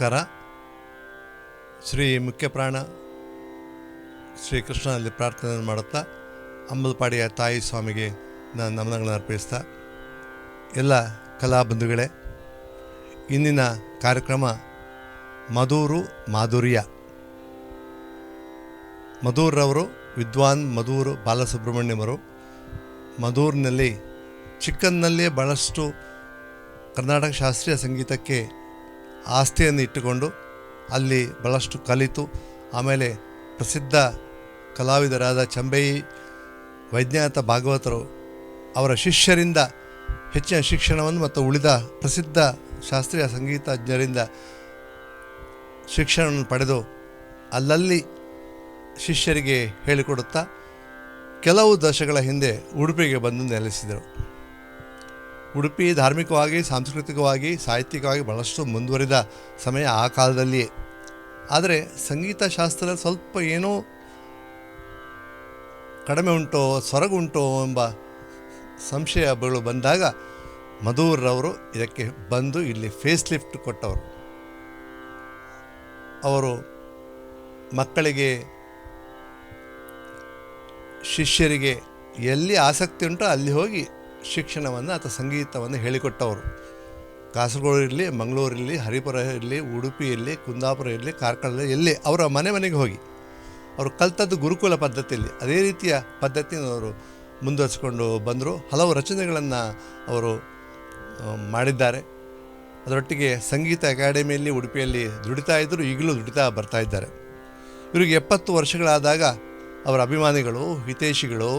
ನಮಸ್ಕಾರ. ಶ್ರೀ ಮುಖ್ಯಪ್ರಾಣ ಶ್ರೀಕೃಷ್ಣನಲ್ಲಿ ಪ್ರಾರ್ಥನೆ ಮಾಡುತ್ತಾ ಅಂಬಲಪಾಡಿಯ ತಾಯಿ ಸ್ವಾಮಿಗೆ ನಾನು ನಮನಗಳನ್ನು ಅರ್ಪಿಸ್ತಾ, ಎಲ್ಲ ಕಲಾಬಂಧುಗಳೇ, ಇಂದಿನ ಕಾರ್ಯಕ್ರಮ ಮಧೂರು ಮಾಧುರ್ಯ. ಮಧೂರವರು ವಿದ್ವಾನ್ ಮಧೂರು ಬಾಲಸುಬ್ರಹ್ಮಣ್ಯಮರು ಮಧೂರಿನಲ್ಲಿ ಚಿಕ್ಕಂದಿನಲ್ಲೇ ಭಾಳಷ್ಟು ಕರ್ನಾಟಕ ಶಾಸ್ತ್ರೀಯ ಸಂಗೀತಕ್ಕೆ ಆಸ್ತಿಯನ್ನು ಇಟ್ಟುಕೊಂಡು ಅಲ್ಲಿ ಭಾಳಷ್ಟು ಕಲಿತು ಆಮೇಲೆ ಪ್ರಸಿದ್ಧ ಕಲಾವಿದರಾದ ಚಂಬೈ ವೈದ್ಯನಾಥ ಭಾಗವತರು ಅವರ ಶಿಷ್ಯರಿಂದ ಹೆಚ್ಚಿನ ಶಿಕ್ಷಣವನ್ನು ಮತ್ತು ಉಳಿದ ಪ್ರಸಿದ್ಧ ಶಾಸ್ತ್ರೀಯ ಸಂಗೀತಜ್ಞರಿಂದ ಶಿಕ್ಷಣವನ್ನು ಪಡೆದು ಅಲ್ಲಲ್ಲಿ ಶಿಷ್ಯರಿಗೆ ಹೇಳಿಕೊಡುತ್ತಾ ಕೆಲವು ದಶಕಗಳ ಹಿಂದೆ ಉಡುಪಿಗೆ ಬಂದು ನೆಲೆಸಿದರು. ಉಡುಪಿ ಧಾರ್ಮಿಕವಾಗಿ, ಸಾಂಸ್ಕೃತಿಕವಾಗಿ, ಸಾಹಿತ್ಯಿಕವಾಗಿ ಭಾಳಷ್ಟು ಮುಂದುವರಿದ ಸಮಯ ಆ ಕಾಲದಲ್ಲಿಯೇ. ಆದರೆ ಸಂಗೀತ ಶಾಸ್ತ್ರದಲ್ಲಿ ಸ್ವಲ್ಪ ಏನೋ ಕಡಿಮೆ ಉಂಟೋ, ಸೊರಗುಂಟೋ ಎಂಬ ಸಂಶಯಗಳು ಬಂದಾಗ ಮಧೂರವರು ಇದಕ್ಕೆ ಬಂದು ಇಲ್ಲಿ ಫೇಸ್ ಲಿಫ್ಟ್ ಕೊಟ್ಟವರು. ಅವರು ಮಕ್ಕಳಿಗೆ, ಶಿಷ್ಯರಿಗೆ ಎಲ್ಲಿ ಆಸಕ್ತಿ ಉಂಟೋ ಅಲ್ಲಿ ಹೋಗಿ ಶಿಕ್ಷಣವನ್ನು ಅಥವಾ ಸಂಗೀತವನ್ನು ಹೇಳಿಕೊಟ್ಟವರು. ಕಾಸರಗೋಡು ಇರಲಿ, ಮಂಗಳೂರಿರಲಿ, ಹರಿಪುರ ಇರಲಿ, ಉಡುಪಿ ಇರಲಿ, ಕುಂದಾಪುರ ಇರಲಿ, ಕಾರ್ಕಳ ಎಲ್ಲಿ ಅವರ ಮನೆಗೆ ಹೋಗಿ ಅವರು ಕಲ್ತದ್ದು ಗುರುಕುಲ ಪದ್ಧತಿಯಲ್ಲಿ. ಅದೇ ರೀತಿಯ ಪದ್ಧತಿಯನ್ನು ಅವರು ಮುಂದುವರಿಸಿಕೊಂಡು ಬಂದರು. ಹಲವು ರಚನೆಗಳನ್ನು ಅವರು ಮಾಡಿದ್ದಾರೆ. ಅದರೊಟ್ಟಿಗೆ ಸಂಗೀತ ಅಕಾಡೆಮಿಯಲ್ಲಿ ಉಡುಪಿಯಲ್ಲಿ ದುಡಿತಾ ಇದ್ದರು, ಈಗಲೂ ದುಡಿತಾ ಬರ್ತಾ ಇದ್ದಾರೆ. ಇವರಿಗೆ 70 ವರ್ಷಗಳಾದಾಗ ಅವರ ಅಭಿಮಾನಿಗಳು, ಹಿತೈಷಿಗಳು,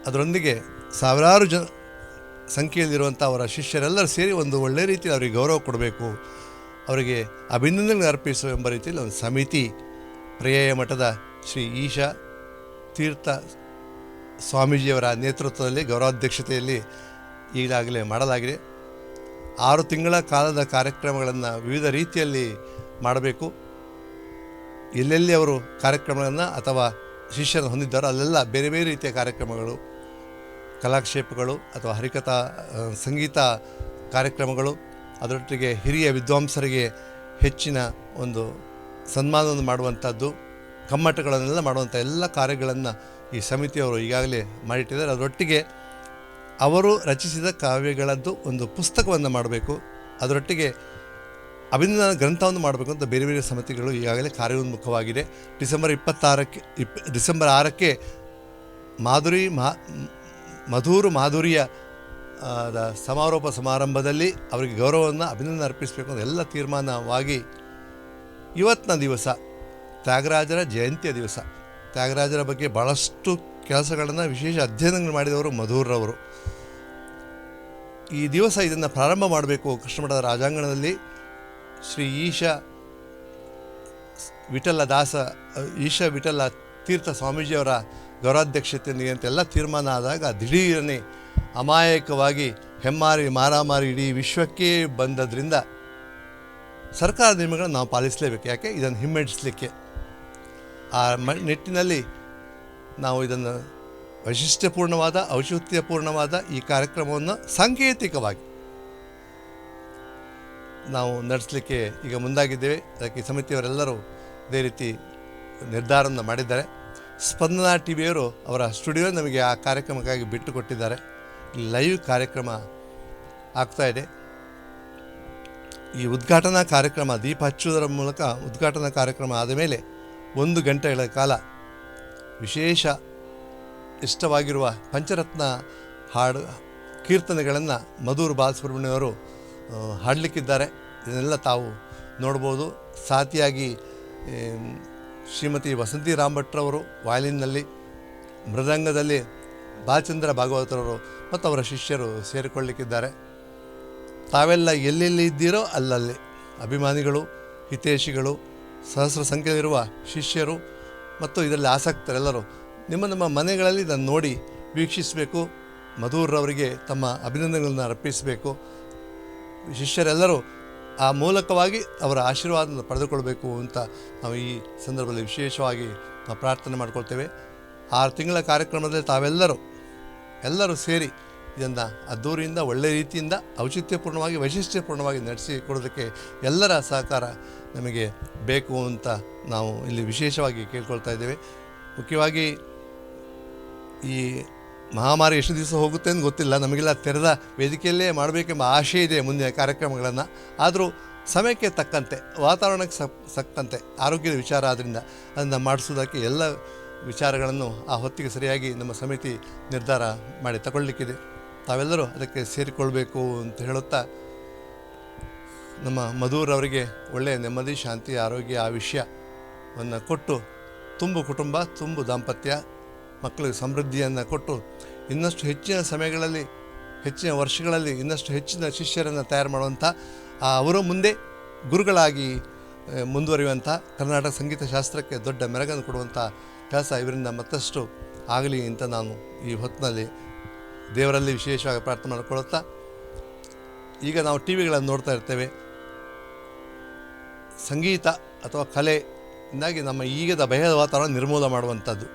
ಅದರೊಂದಿಗೆ ಸಾವಿರಾರು ಸಂಖ್ಯೆಯಲ್ಲಿರುವಂಥ ಅವರ ಶಿಷ್ಯರೆಲ್ಲರೂ ಸೇರಿ ಒಂದು ಒಳ್ಳೆಯ ರೀತಿಯಲ್ಲಿ ಅವರಿಗೆ ಗೌರವ ಕೊಡಬೇಕು, ಅವರಿಗೆ ಅಭಿನಂದನೆ ಅರ್ಪಿಸು ಎಂಬ ರೀತಿಯಲ್ಲಿ ಒಂದು ಸಮಿತಿ ಪರ್ಯಾಯ ಮಠದ ಶ್ರೀ ಈಶಾ ತೀರ್ಥ ಸ್ವಾಮೀಜಿಯವರ ನೇತೃತ್ವದಲ್ಲಿ ಗೌರವಾಧ್ಯಕ್ಷತೆಯಲ್ಲಿ ಈಗಾಗಲೇ ಮಾಡಲಾಗಿದೆ. 6 ತಿಂಗಳ ಕಾಲದ ಕಾರ್ಯಕ್ರಮಗಳನ್ನು ವಿವಿಧ ರೀತಿಯಲ್ಲಿ ಮಾಡಬೇಕು. ಎಲ್ಲೆಲ್ಲಿ ಅವರು ಕಾರ್ಯಕ್ರಮಗಳನ್ನು ಅಥವಾ ಶಿಷ್ಯರನ್ನು ಹೊಂದಿದ್ದಾರೋ ಅಲ್ಲೆಲ್ಲ ಬೇರೆ ಬೇರೆ ರೀತಿಯ ಕಾರ್ಯಕ್ರಮಗಳು, ಕಲಾಕ್ಷೇಪಗಳು ಅಥವಾ ಹರಿಕಥಾ ಸಂಗೀತ ಕಾರ್ಯಕ್ರಮಗಳು, ಅದರೊಟ್ಟಿಗೆ ಹಿರಿಯ ವಿದ್ವಾಂಸರಿಗೆ ಹೆಚ್ಚಿನ ಒಂದು ಸನ್ಮಾನವನ್ನು ಮಾಡುವಂಥದ್ದು, ಕಮ್ಮಟಗಳನ್ನೆಲ್ಲ ಮಾಡುವಂಥ ಎಲ್ಲ ಕಾರ್ಯಗಳನ್ನು ಈ ಸಮಿತಿಯವರು ಈಗಾಗಲೇ ಮಾಡಿಟ್ಟಿದ್ದಾರೆ. ಅದರೊಟ್ಟಿಗೆ ಅವರು ರಚಿಸಿದ ಕಾವ್ಯಗಳದ್ದು ಒಂದು ಪುಸ್ತಕವನ್ನು ಮಾಡಬೇಕು, ಅದರೊಟ್ಟಿಗೆ ಅಭಿನಂದನಾ ಗ್ರಂಥವನ್ನು ಮಾಡಬೇಕು ಅಂತ ಬೇರೆ ಬೇರೆ ಸಮಿತಿಗಳು ಈಗಾಗಲೇ ಕಾರ್ಯೋನ್ಮುಖವಾಗಿದೆ. ಡಿಸೆಂಬರ್ 6ಕ್ಕೆ ಮಧೂರು ಮಾಧುರ್ಯ ಸಮಾರೋಪ ಸಮಾರಂಭದಲ್ಲಿ ಅವರಿಗೆ ಗೌರವವನ್ನು ಅಭಿನಂದನೆ ಅರ್ಪಿಸಬೇಕು ಅಂತ ಎಲ್ಲ ತೀರ್ಮಾನವಾಗಿ ಇವತ್ತಿನ ದಿವಸ ತ್ಯಾಗರಾಜರ ಜಯಂತಿಯ ದಿವಸ, ತ್ಯಾಗರಾಜರ ಬಗ್ಗೆ ಭಾಳಷ್ಟು ಕೆಲಸಗಳನ್ನು, ವಿಶೇಷ ಅಧ್ಯಯನಗಳು ಮಾಡಿದವರು ಮಧೂರವರು. ಈ ದಿವಸ ಇದನ್ನು ಪ್ರಾರಂಭ ಮಾಡಬೇಕು. ಕೃಷ್ಣಮಠದ ರಾಜಾಂಗಣದಲ್ಲಿ ಶ್ರೀ ಈಶಾ ವಿಠಲ ತೀರ್ಥ ಸ್ವಾಮೀಜಿಯವರ ಗೌರವಾಧ್ಯಕ್ಷತೆಯೊಂದಿಗೆ ಅಂತೆಲ್ಲ ತೀರ್ಮಾನ ಆದಾಗ ದಿಢೀರನೆ ಅಮಾಯಕವಾಗಿ ಹೆಮ್ಮಾರಿ ಮಾರಾಮಾರಿ ಇಡೀ ವಿಶ್ವಕ್ಕೆ ಬಂದದ್ರಿಂದ ಸರ್ಕಾರದ ನಿಯಮಗಳನ್ನು ನಾವು ಪಾಲಿಸಲೇಬೇಕು. ಯಾಕೆ? ಇದನ್ನು ಹಿಮ್ಮೆಟ್ಟಿಸಲಿಕ್ಕೆ. ಆ ನಿಟ್ಟಿನಲ್ಲಿ ನಾವು ಇದನ್ನು ವೈಶಿಷ್ಟ್ಯಪೂರ್ಣವಾದ, ಔಚಿತ್ಯಪೂರ್ಣವಾದ ಈ ಕಾರ್ಯಕ್ರಮವನ್ನು ಸಾಂಕೇತಿಕವಾಗಿ ನಾವು ನಡೆಸಲಿಕ್ಕೆ ಈಗ ಮುಂದಾಗಿದ್ದೇವೆ. ಅದಕ್ಕೆ ಸಮಿತಿಯವರೆಲ್ಲರೂ ಇದೇ ರೀತಿ ನಿರ್ಧಾರವನ್ನು ಮಾಡಿದ್ದಾರೆ. ಸ್ಪಂದನಾ ಟಿವಿಯವರು ಅವರ ಸ್ಟುಡಿಯೋ ನಮಗೆ ಆ ಕಾರ್ಯಕ್ರಮಕ್ಕಾಗಿ ಬಿಟ್ಟು ಕೊಟ್ಟಿದ್ದಾರೆ. ಲೈವ್ ಕಾರ್ಯಕ್ರಮ ಆಗ್ತಾಯಿದೆ. ಈ ಉದ್ಘಾಟನಾ ಕಾರ್ಯಕ್ರಮ ದೀಪ ಹಚ್ಚುವುದರ ಮೂಲಕ ಉದ್ಘಾಟನಾ ಕಾರ್ಯಕ್ರಮ ಆದ ಮೇಲೆ 1 ಗಂಟೆಗಳ ಕಾಲ ವಿಶೇಷ ಇಷ್ಟವಾಗಿರುವ ಪಂಚರತ್ನ ಹಾಡು ಕೀರ್ತನೆಗಳನ್ನು ಮಧೂರು ಬಾಲಸುಬ್ರಹ್ಮಣ್ಯವರು ಹಾಡಲಿಕ್ಕಿದ್ದಾರೆ. ಇದನ್ನೆಲ್ಲ ತಾವು ನೋಡ್ಬೋದು. ಸಾತಿಯಾಗಿ ಶ್ರೀಮತಿ ವಸಂತಿ ರಾಮಭಟ್ರವರು ವಾಯಲಿನ್ನಲ್ಲಿ, ಮೃದಂಗದಲ್ಲಿ ಬಾಲಚಂದ್ರ ಭಾಗವತರವರು ಮತ್ತು ಅವರ ಶಿಷ್ಯರು ಸೇರಿಕೊಳ್ಳಲಿಕ್ಕಿದ್ದಾರೆ. ತಾವೆಲ್ಲ ಎಲ್ಲೆಲ್ಲಿ ಇದ್ದೀರೋ ಅಲ್ಲಲ್ಲಿ ಅಭಿಮಾನಿಗಳು, ಹಿತೈಷಿಗಳು, ಸಹಸ್ರ ಸಂಖ್ಯೆಯಲ್ಲಿರುವ ಶಿಷ್ಯರು ಮತ್ತು ಇದರಲ್ಲಿ ಆಸಕ್ತರೆಲ್ಲರೂ ನಿಮ್ಮ ಮನೆಗಳಲ್ಲಿ ಇದನ್ನು ನೋಡಿ ವೀಕ್ಷಿಸಬೇಕು. ಮಧೂರವರಿಗೆ ತಮ್ಮ ಅಭಿನಂದನೆಗಳನ್ನು ಅರ್ಪಿಸಬೇಕು. ಶಿಷ್ಯರೆಲ್ಲರೂ ಆ ಮೂಲಕವಾಗಿ ಅವರ ಆಶೀರ್ವಾದವನ್ನು ಪಡೆದುಕೊಳ್ಬೇಕು ಅಂತ ನಾವು ಈ ಸಂದರ್ಭದಲ್ಲಿ ವಿಶೇಷವಾಗಿ ನಾವು ಪ್ರಾರ್ಥನೆ ಮಾಡ್ಕೊಳ್ತೇವೆ. 6 ತಿಂಗಳ ಕಾರ್ಯಕ್ರಮದಲ್ಲಿ ತಾವೆಲ್ಲರೂ ಸೇರಿ ಇದನ್ನು ಅದ್ದೂರಿಯಿಂದ ಒಳ್ಳೆಯ ರೀತಿಯಿಂದ ಔಚಿತ್ಯಪೂರ್ಣವಾಗಿ ವೈಶಿಷ್ಟ್ಯಪೂರ್ಣವಾಗಿ ನಡೆಸಿಕೊಡೋದಕ್ಕೆ ಎಲ್ಲರ ಸಹಕಾರ ನಮಗೆ ಬೇಕು ಅಂತ ನಾವು ಇಲ್ಲಿ ವಿಶೇಷವಾಗಿ ಕೇಳ್ಕೊಳ್ತಾ ಇದ್ದೇವೆ. ಮುಖ್ಯವಾಗಿ ಈ ಮಹಾಮಾರಿ ಎಷ್ಟು ದಿವಸ ಹೋಗುತ್ತೆ ಅಂತ ಗೊತ್ತಿಲ್ಲ, ನಮಗೆಲ್ಲ ತೆರೆದ ವೇದಿಕೆಯಲ್ಲೇ ಮಾಡಬೇಕೆಂಬ ಆಶೆ ಇದೆ ಮುಂದಿನ ಕಾರ್ಯಕ್ರಮಗಳನ್ನು. ಆದರೂ ಸಮಯಕ್ಕೆ ತಕ್ಕಂತೆ, ವಾತಾವರಣಕ್ಕೆ ತಕ್ಕಂತೆ ಆರೋಗ್ಯದ ವಿಚಾರ ಆದ್ದರಿಂದ ಅದನ್ನು ಮಾಡಿಸೋದಕ್ಕೆ ಎಲ್ಲ ವಿಚಾರಗಳನ್ನು ಆ ಹೊತ್ತಿಗೆ ಸರಿಯಾಗಿ ನಮ್ಮ ಸಮಿತಿ ನಿರ್ಧಾರ ಮಾಡಿ ತಗೊಳ್ಳಿಕ್ಕಿದೆ. ತಾವೆಲ್ಲರೂ ಅದಕ್ಕೆ ಸೇರಿಕೊಳ್ಬೇಕು ಅಂತ ಹೇಳುತ್ತಾ, ನಮ್ಮ ಮಧುರವರಿಗೆ ಒಳ್ಳೆಯ ನೆಮ್ಮದಿ, ಶಾಂತಿ, ಆರೋಗ್ಯ, ಆಯುಷ್ಯವನ್ನು ಕೊಟ್ಟು ತುಂಬು ಕುಟುಂಬ, ತುಂಬು ದಾಂಪತ್ಯ, ಮಕ್ಕಳಿಗೆ ಸಮೃದ್ಧಿಯನ್ನು ಕೊಟ್ಟು ಇನ್ನಷ್ಟು ಹೆಚ್ಚಿನ ಸಮಯಗಳಲ್ಲಿ, ಹೆಚ್ಚಿನ ವರ್ಷಗಳಲ್ಲಿ ಇನ್ನಷ್ಟು ಹೆಚ್ಚಿನ ಶಿಷ್ಯರನ್ನು ತಯಾರು ಮಾಡುವಂಥ, ಅವರು ಮುಂದೆ ಗುರುಗಳಾಗಿ ಮುಂದುವರಿಯುವಂಥ, ಕರ್ನಾಟಕ ಸಂಗೀತ ಶಾಸ್ತ್ರಕ್ಕೆ ದೊಡ್ಡ ಮೆರಗನ್ನು ಕೊಡುವಂಥ ಕೆಲಸ ಇವರಿಂದ ಮತ್ತಷ್ಟು ಆಗಲಿ ಅಂತ ನಾನು ಈ ಹೊತ್ತಿನಲ್ಲಿ ದೇವರಲ್ಲಿ ವಿಶೇಷವಾಗಿ ಪ್ರಾರ್ಥನೆ ಮಾಡಿಕೊಳ್ಳುತ್ತಾ, ಈಗ ನಾವು ಟಿ ವಿಗಳನ್ನು ನೋಡ್ತಾ ಇರ್ತೇವೆ. ಸಂಗೀತ ಅಥವಾ ಕಲೆಯಿಂದಾಗಿ ನಮ್ಮ ಈಗದ ಭಯದ ವಾತಾವರಣ ನಿರ್ಮೂಲ ಮಾಡುವಂಥದ್ದು.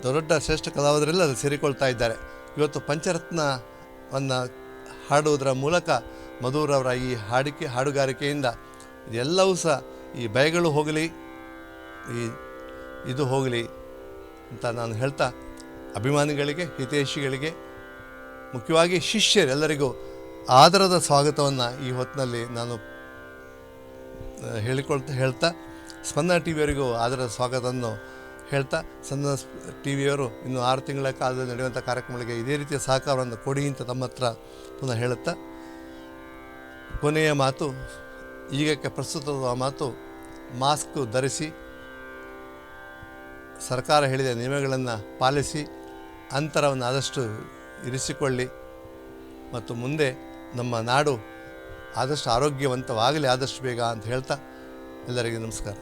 ದೊಡ್ಡ ಶ್ರೇಷ್ಠ ಕಲಾವಿದರೆಲ್ಲ ಅದು ಸೇರಿಕೊಳ್ತಾ ಇದ್ದಾರೆ. ಇವತ್ತು ಪಂಚರತ್ನವನ್ನು ಹಾಡುವುದರ ಮೂಲಕ ಮಧುರವರ ಈ ಹಾಡುಗಾರಿಕೆಯಿಂದ ಎಲ್ಲವೂ ಸಹ ಈ ಭಯಗಳು ಹೋಗಲಿ, ಇದು ಹೋಗಲಿ ಅಂತ ನಾನು ಹೇಳ್ತಾ, ಅಭಿಮಾನಿಗಳಿಗೆ, ಹಿತೈಷಿಗಳಿಗೆ, ಮುಖ್ಯವಾಗಿ ಶಿಷ್ಯರೆಲ್ಲರಿಗೂ ಆದರದ ಸ್ವಾಗತವನ್ನು ಈ ಹೊತ್ತಿನಲ್ಲಿ ನಾನು ಹೇಳ್ತಾ, ಸ್ಪಂದನ ಟಿ ವಿಯವರಿಗೂ ಆದರದ ಸ್ವಾಗತವನ್ನು ಹೇಳ್ತಾ, ಸ್ಪಂದನ ಟಿ ವಿಯವರು ಇನ್ನು 6 ತಿಂಗಳ ಕಾಲದಲ್ಲಿ ನಡೆಯುವಂಥ ಕಾರ್ಯಕ್ರಮಗಳಿಗೆ ಇದೇ ರೀತಿಯ ಸಹಕಾರವನ್ನು ಕೊಡಿ ಅಂತ ತಮ್ಮ ಹತ್ರ ಪುನಃ ಹೇಳುತ್ತಾ, ಕೊನೆಯ ಮಾತು, ಈಗಕ್ಕೆ ಪ್ರಸ್ತುತವಾದ ಮಾತು, ಮಾಸ್ಕ್ ಧರಿಸಿ, ಸರ್ಕಾರ ಹೇಳಿದ ನಿಯಮಗಳನ್ನು ಪಾಲಿಸಿ, ಅಂತರವನ್ನು ಆದಷ್ಟು ಇರಿಸಿಕೊಳ್ಳಿ ಮತ್ತು ಮುಂದೆ ನಮ್ಮ ನಾಡು ಆದಷ್ಟು ಆರೋಗ್ಯವಂತವಾಗಲಿ ಆದಷ್ಟು ಬೇಗ ಅಂತ ಹೇಳ್ತಾ ಎಲ್ಲರಿಗೂ ನಮಸ್ಕಾರ.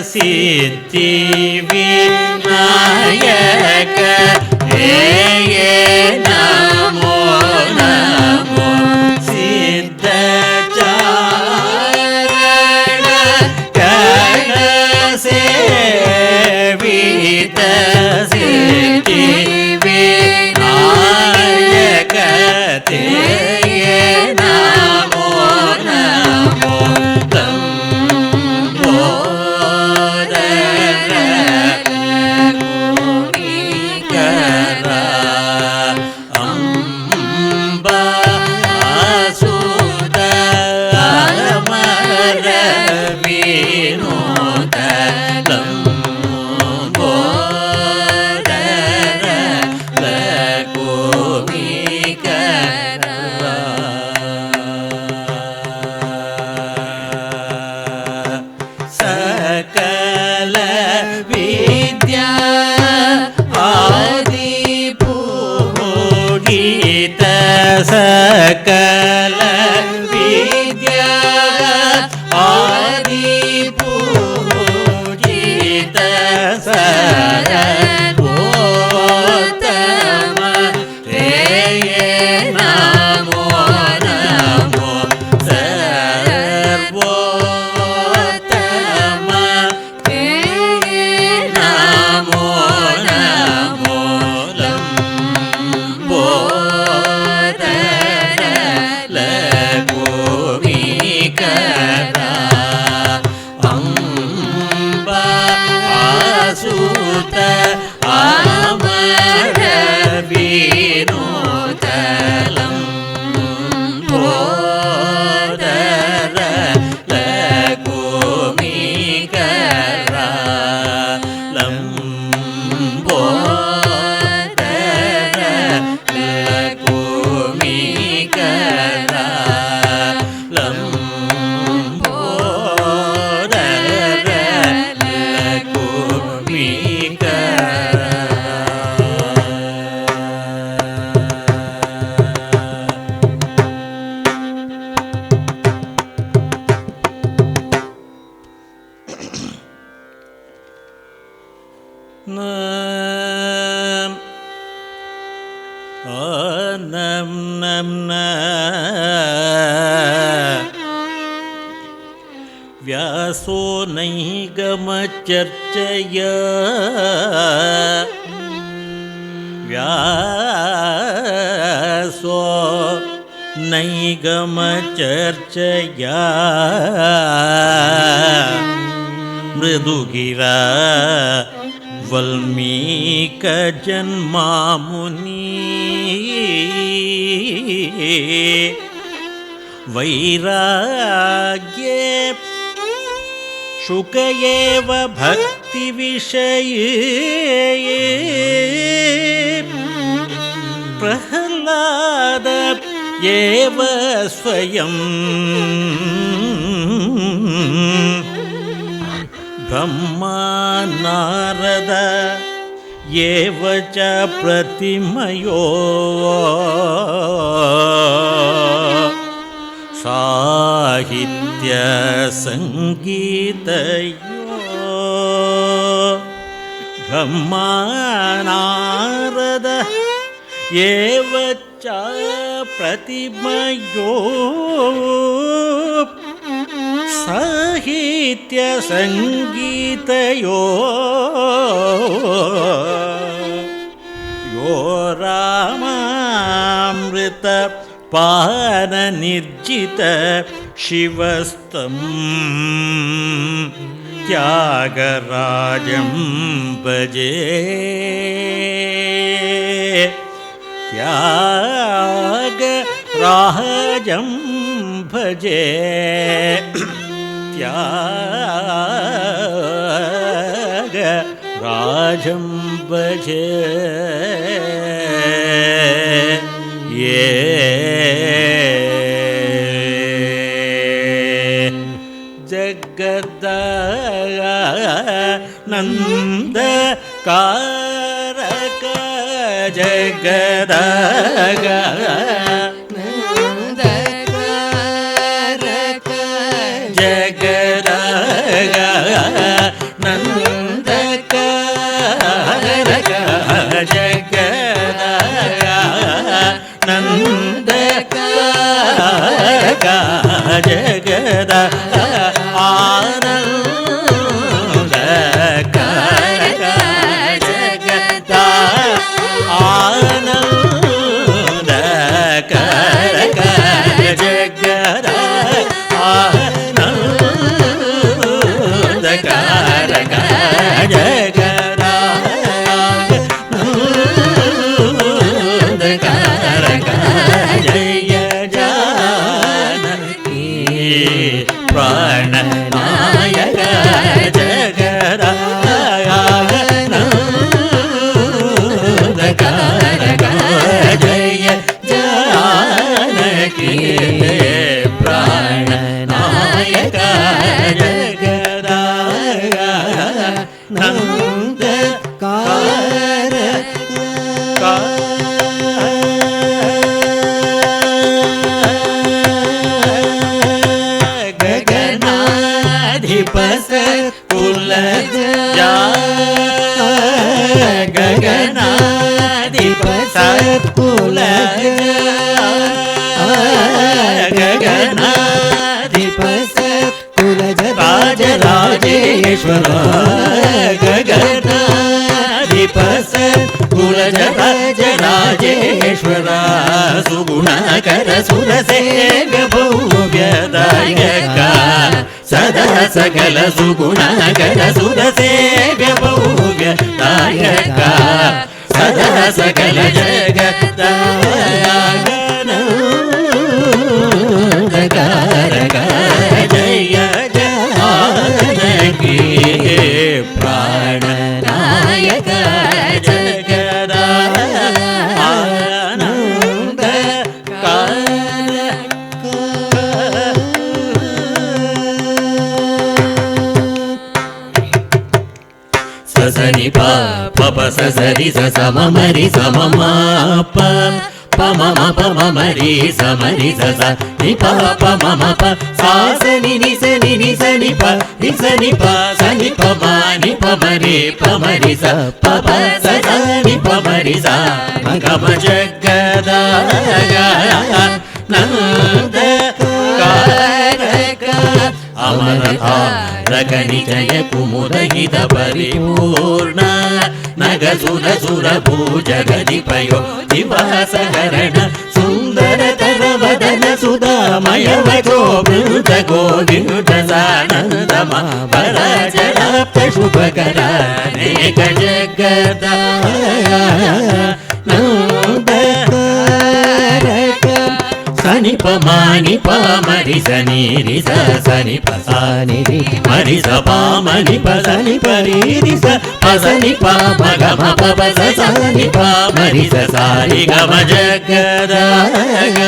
सिद्धि विनायक हे व्यासो नैगमचर्चया व्यासो नैगमचर्चया मृदुगिरा वल्मीकजन्मामुनि वैराग्ये शुक एव भक्तिविषये प्रह्लाद एव स्वयं ब्रह्मा नारद एव च प्रतिमयो साहित्य संगीतयो ब्रह्मा नारद एव च प्रतिमयो साहित्य संगीतयो यो रामामृत पान निर्जित शिवस्तं त्यागराजं भजे त्यागराजं भजे त्यागराजं भजे ये जगदानंद कारक जगदानंद कारक जगदानंद कारक जगदानंद कारक जगदा आनंद कारक जगदा आनंद कारक जगदा आनंद कारक जगदा आनंद कारक जय जानकी प्राण नायक जगदा आनंद कारक जय जानकी प्राण नायक जगदा आनंद कारक गगनाधिपस कुलज गगनाधिपस कुलज गगनाधिपस कुलज राजराजेश्वर गगनाधिपस कुलज राजराजेश्वर सुगुणकर सुरसेव्य भव्यदायक सदा सकल सुगुणकर सुरसेव्य भव्यदायक सदा सकल जगदानंद कारक जय जानकी प्राण नायक जगदा आनंद कारक ससनि प प ससरि स मरि प मम प मरि समरि स नि प मम प सा सनि नि सनि प नि सनि प मरि स प स नि प मरि स गम जगदा नंद कारक అమరతారక నిజయ కుముదహిత పరిపూర్ణ నగ సుర సుర భూజగది పయో దివాసహరణ సుందరతర వదన సుధామయ వచో మృత గోవింద సానందమ పరాజరాప్త శుభకర అనేక జగదా సని పమాని పామరి సని రి సని పసాని రి మరి స పామని పసని పరి రి స పసని పామ గమ పప సని పామరి స సారి గమ జగదాయ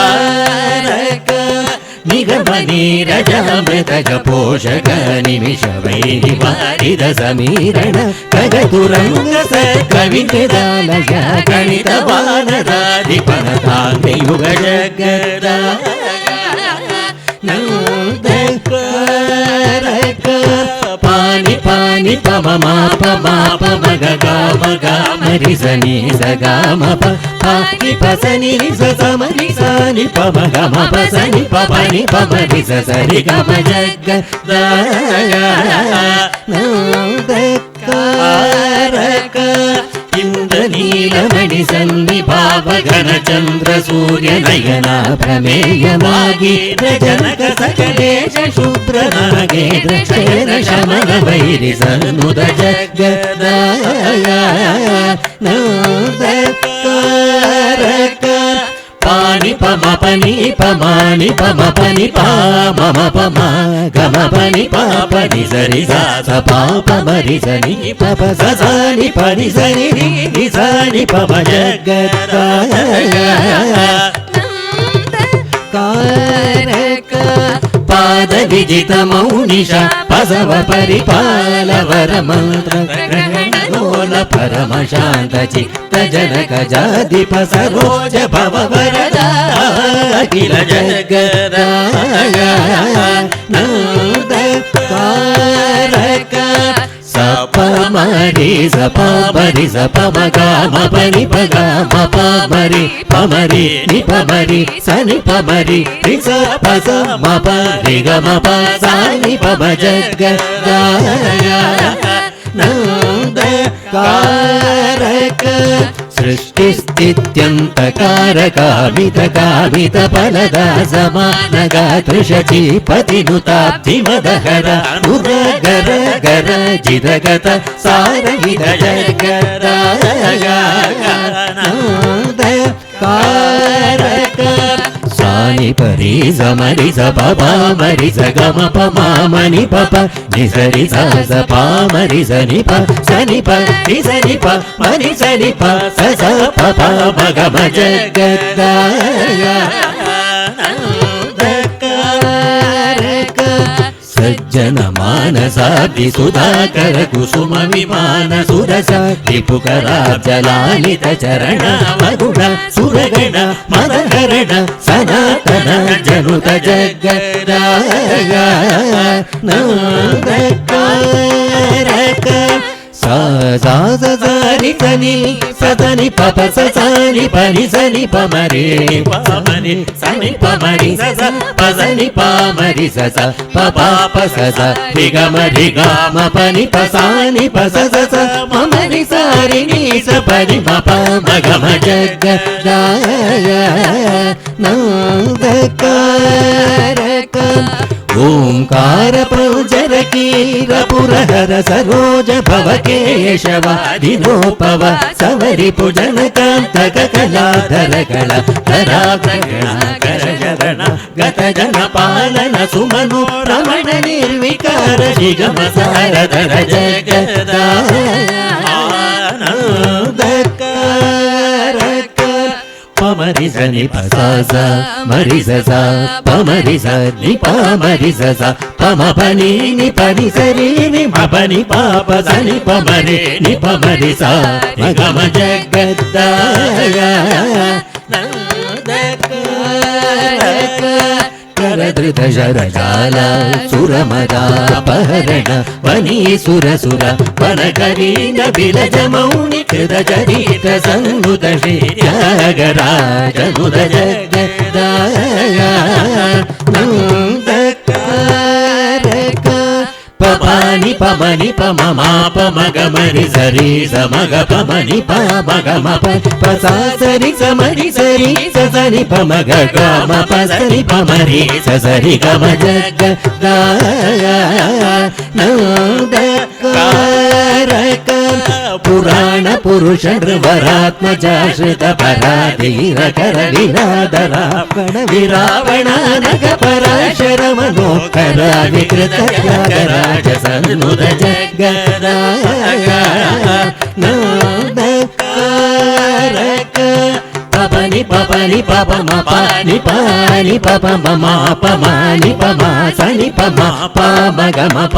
నందకారక నిగమ నీరజామృతజ పోషక నిమిష వైరి వారిద సమీరణ కగతురంగ స కవిదాలయ గణిత బాలరాధిపనతాంగ యుగ జగదాయ నందకారక పాని పాని పమ మాప మాప మగ గామ గామ రి సని స గామ ప పాని పసని రి స సమరి సని పమ గమ పసని పని పమ రి స సరి గమ జగదాయ నందకారక ఇంద్రనీలమణి సన్నిభావ ఘన చంద్ర సూర్య నయన ప్రమేయమాగి జనక సకలేశ శూద్ర నాగేంద్ర శయన శమన వైరి సన్నుద జగదాయ నందకారక పాని పమ పని పమాని పమ పని పామ పమ గమ పని పాపని సరి స పాప మరి సని పప సని పని సని రి సని పమ జగదాయ కారక పాద విజిత మౌనిష పసవ పరిపాల వర మంత్ర గ్రహణోల పరమ శాంత చిత్త జనక జాధిప సరోజ భవ వరద అఖిల జగదాయ నందకారక సప మరి సప మరి సప మగమ పని పగమ పమరి పమరి నిపమరి సని పమరి రి స పస మప రి గమ ప సని పమ జగదాయ నందకారక సృష్టి స్థిత్యంతకారక విత కామిత ఫలద సమాన గాతృషచి పతినుతాబ్ది మదహర ఉదగర గర జిదగత సారహిత జగదాయ నందకారక సాని పరి సమరి స పప మరి స గమ పమ మని పప నిసరి స స పామరి సని ప సని ప నిసరి ప మని సని ప స స పప మగమ జగదాయ సజ్జన మానసాది సుధాకర కుసుమ విమాన సురస రిపుకరాబ్జలాలిత చరణ మగుణ సురగణ మదహరణ సనాతన జనుత జగదాయ నందకారక సారి సని సని పప సని పని సని పమరి పమరి సని పమరి స పసని పమరి స పప స రిగమ రిగమ పని పసాని పస స మమరి సారి ని స పని పప మగమ జగదాయ నందకారక ఓంకార ప్రౌజర కీర పురహర సరోజ భవ కేశవాదినోపవ సవరి పుజన కాంతక కళాధర కళ ధరాగ్రగణ కర శరణ గత జన పాలన సుమను రమణ నిర్వికార జిగమ సారధర జగదానందకారక పమరి సని పస మరి స పమరి సని పమరి స పమ పని ని పని సరి ని పని పాప సని పమరి ని పమరి స గమ జగదాయ నందకారక కరధృత శరజాల సురమదాపహరణ వనీ సుర సుర వనకరీన బిలజ మౌని కృత చరిత సంగుత శ్రీ త్యాగరాజనుద జగదాయ మని ప మమ ప మగ మరి సరి స మగ ప మని ప మగ మ ప ప స సరి స మరి సరి స సని ప మగ గ మ ప సని ప మరి స సరి గ మ జ గ ద నందకారక పురాణ పురుష నృవరాత్మజాశ్రిత పరాధీరకర విరాధరావణ విరావణానగ పరాశర మనోహర వికృత త్యాగరాజ సన్నుత జగదాయ నందకారక పపని పపని పప మ పని పని పప మ ప మని ప మ సని ప మ ప మగ మ ప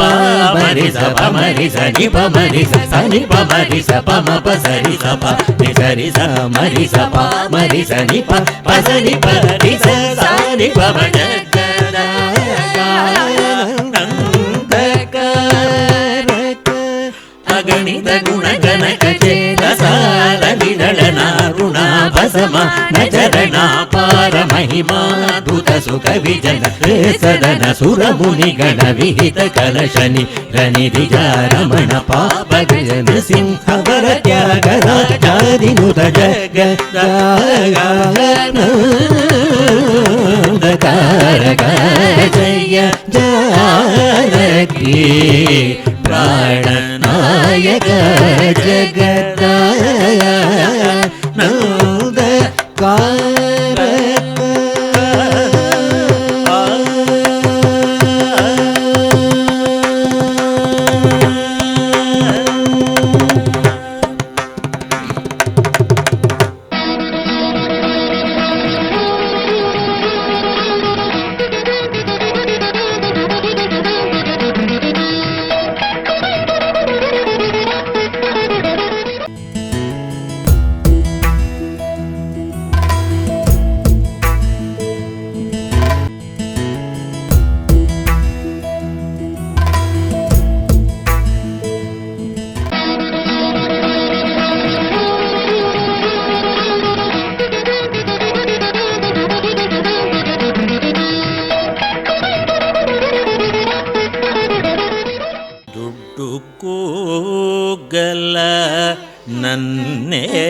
మరి స ప మరి స ని ప మరి స సని ప మరి స ప మ ప సరి స ప ని సరి స మరి స ప మరి స ని ప ప స ని ప రి స స ని ప మ అగణిత గుణ గణక చేత సార విదళన రుణా భసమ నచరణ పార మహిమా ధుత సుఖ విజన సదన సురముని గణ విహిత కలశని రనిధి రమణ పాప గజన సింహ వర త్యాగరాజాది నుత జగదారక జయ జానకి ప్రాణనాయక జగదాయ నందకారక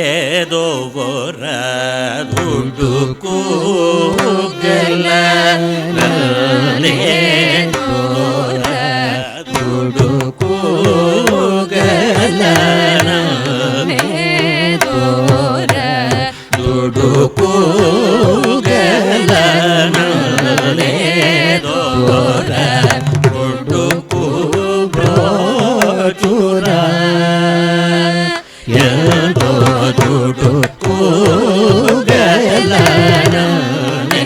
ನನ್ನೇದೋವರ ದುಡ್ಡು ಕೂಗಲ ನನ್ನೇದೋರ ದುಡ್ಡು ಕೂಗಲ ನನ್ನೇದೋರ ದುಡ್ಡು ಕೂಗಲ ನನ್ನೇದೋರ ದುಡ್ಡು ಕೂಬ್ರೋಚುರ ದುಡ್ಡು ಕೂಗಲ ನನ್ನೇದೋರ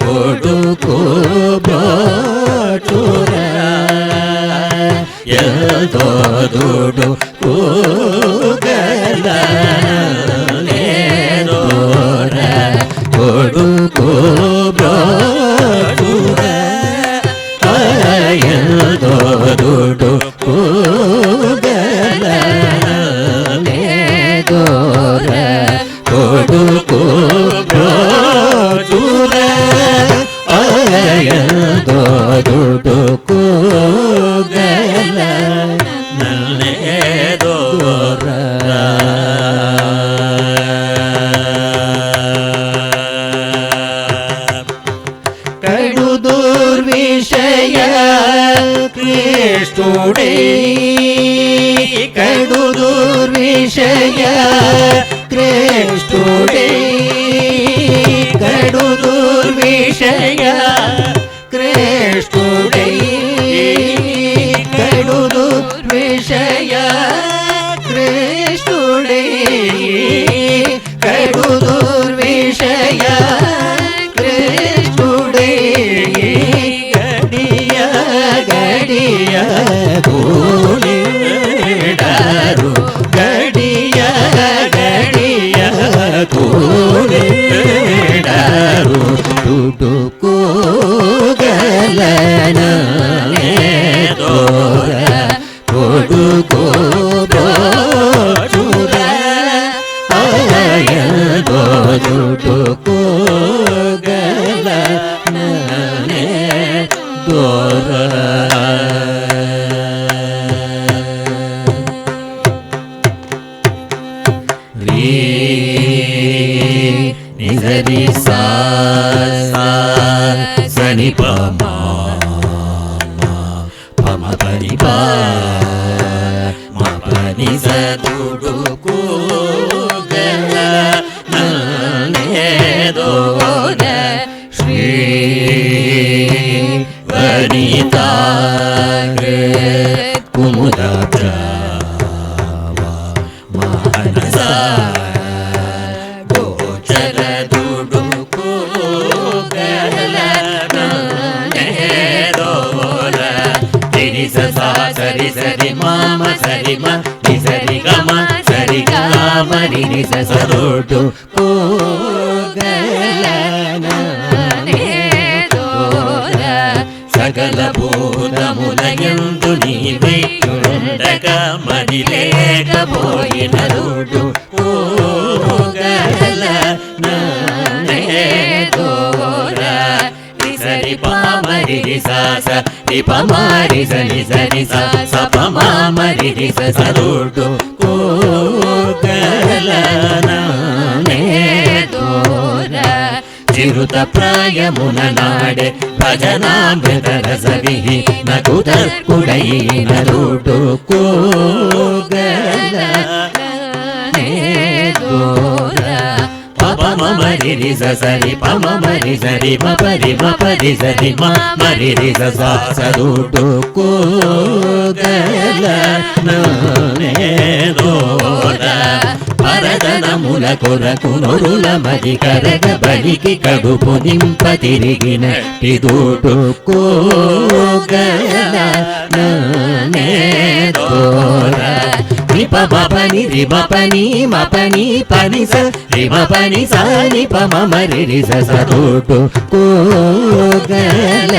ದುಡ್ಡು ಕೂಬ್ರೋಚುರ ದುಡ್ಡು ಕೂಗಲ ನನ್ನೇದೋರ ದುಡ್ಡು ಕೂಬ್ರೋಚುರ ದುಡ್ಡು ಕೂಗಲ ನನ್ನೇದೋರ ದುಡ್ಡು ಕೂಬ್ರೋಚುರ ದುಡ್ಡು ಕೂಗಲ ನನ್ನೇದೋರ ಕಡು ದುರ್ವಿಷಯ ಕೃಷ್ಣುಡೇ ಕಡು ದುರ್ವಿಷಯ ಕೃಷ್ಣುಡೇ ಕಡು ದುರ್ವಿಷಯ ಕೃಷ್ಣುಡೇ ಕಡು ದುರ್ವಿಷಯ ಕೃಷ್ಣುಡೇ ಕಡು ದುರ್ವಿಷಯ ಕೃಷ್ಣುಡೇ ಗಡಿಯ ಗಡಿಯ ಗೋಳಿಡರು ಗಡಿಯ ಗಡಿಯ sa sa sa ni pa ma ma pa ma pa ni pa ma pa ni sa du du ku ga na ne do na Shri Vanita Kumudabja Mahanasa Gochara Dudu Kugala Nedola Dini Sasa Sari Sari Mama Sari Ma Ni Sari Gama Sari Gama Dini Sasa Dudu Kugala Nedola సకల భూతములయందు నీవై ఉండగా మరి లేకపోయిన road పోగల నేదోరా సరి పామరి సాస రి పమారి సని సని స పమామరి స రోడ్డు పోగల నేదోరా చిరుత ప్రాయమున నాడే భజనామృత రసవిహి నకుదర్కుడైన రోడ్డు కోగల నేదోరా పప మమరి రి సరి పమ మరి సరి మపరి మపరి సరి మరి రి స రోడ్డు కోగల నేదోరా పరదనముల కొరకు నొరుల మది కరగ బలికి కడుపు నింప తిరిగిన తిదూటు కోగల నేదోరా నిప మపని రిమపని మపని పని స రిమపని స నిప మమరి రి సదూటు కోగల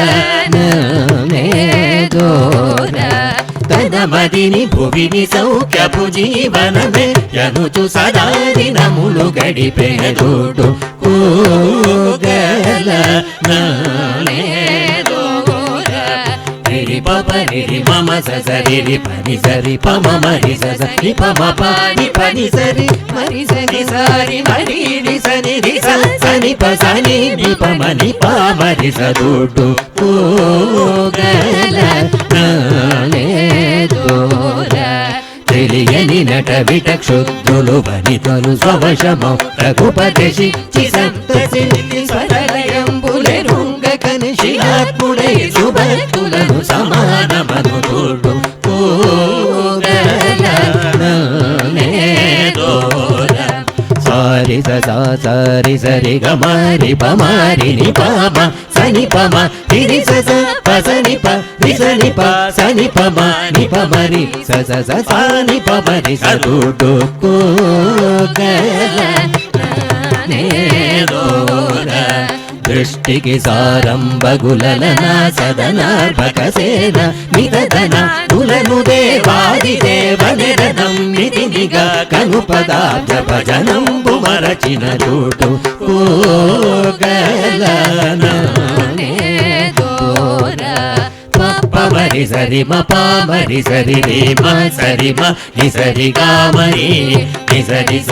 నేదోరా తన మదిని భువిని సౌఖ్యపు జీవనమే యనుచు సదా దినములు గడిపెదోడు కోగల నేదోరా రి పప రి మమ సరి రి పని సరి పమ మరి సరి పమ పని పని సరి మరి సరి సరి మరి రి సని రి సని ప సని ని పమ ని ప మరి సదోడు కోగల నేదోరా తెలియని నట విట క్షుద్రులు వనితలు స్వవశమౌ రఘుపతి సంతసి స్వరయంబులెరుంగ కనిషిలాత్ముడై సుభక్తులను సమానమను తోడు కోగల నేదోరా సారి సరి సరి గమారి పమారి ని పామ సని పమ రి స పసని ప రి సని ప సని పమ ని పమరి స సని పమరి సదుడు కోగల నేదోరా దృష్టికి సారంబగులన సదనార్భకసేన మితదన తులను దేవాది దేవనిరదం నితినిగా కనుపదాబ్జ భజనంబు మరచిన చోటు కోగల నేదోరా పమరి సరి మ పామరి సరి రే మ సరి మ ని సరి గా మరి ని సరి స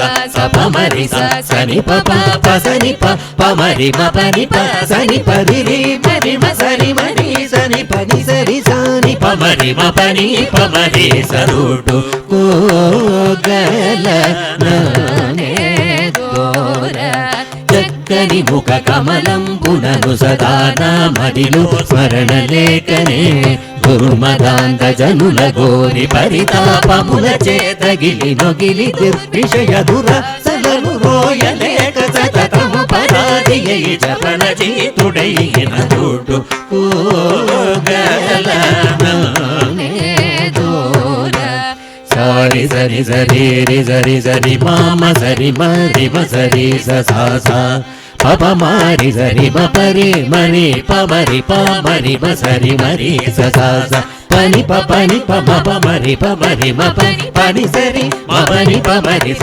పమరి స సని ప సని ప పమరి మ పని ప సని ప రి మరి మ సరి మరి సని పని సరి సని పమరి మ పని పమరి సరుడు కోగల నేదోరా చక్కని ముఖ కమలంబునను సదా నామదిలో స్మరణ లేఖనే దుర్మదాంత జనుల గోరి పరితాపముల చేతగిలి నొగిలి దుర్విషయ దుర సలను రోయలేక సతతము పరాది జపన జీతుడైన తోడు కోగల నేదోరా సారి సరి సరి రి సరి సరి మామ సరి మరి మ సరి స పప మారి సరి మ పరి మరి పమరి పమరి మ సరి మరి స పని పని పమ పమరి పమరి మ పని సరి మ పని పమరి స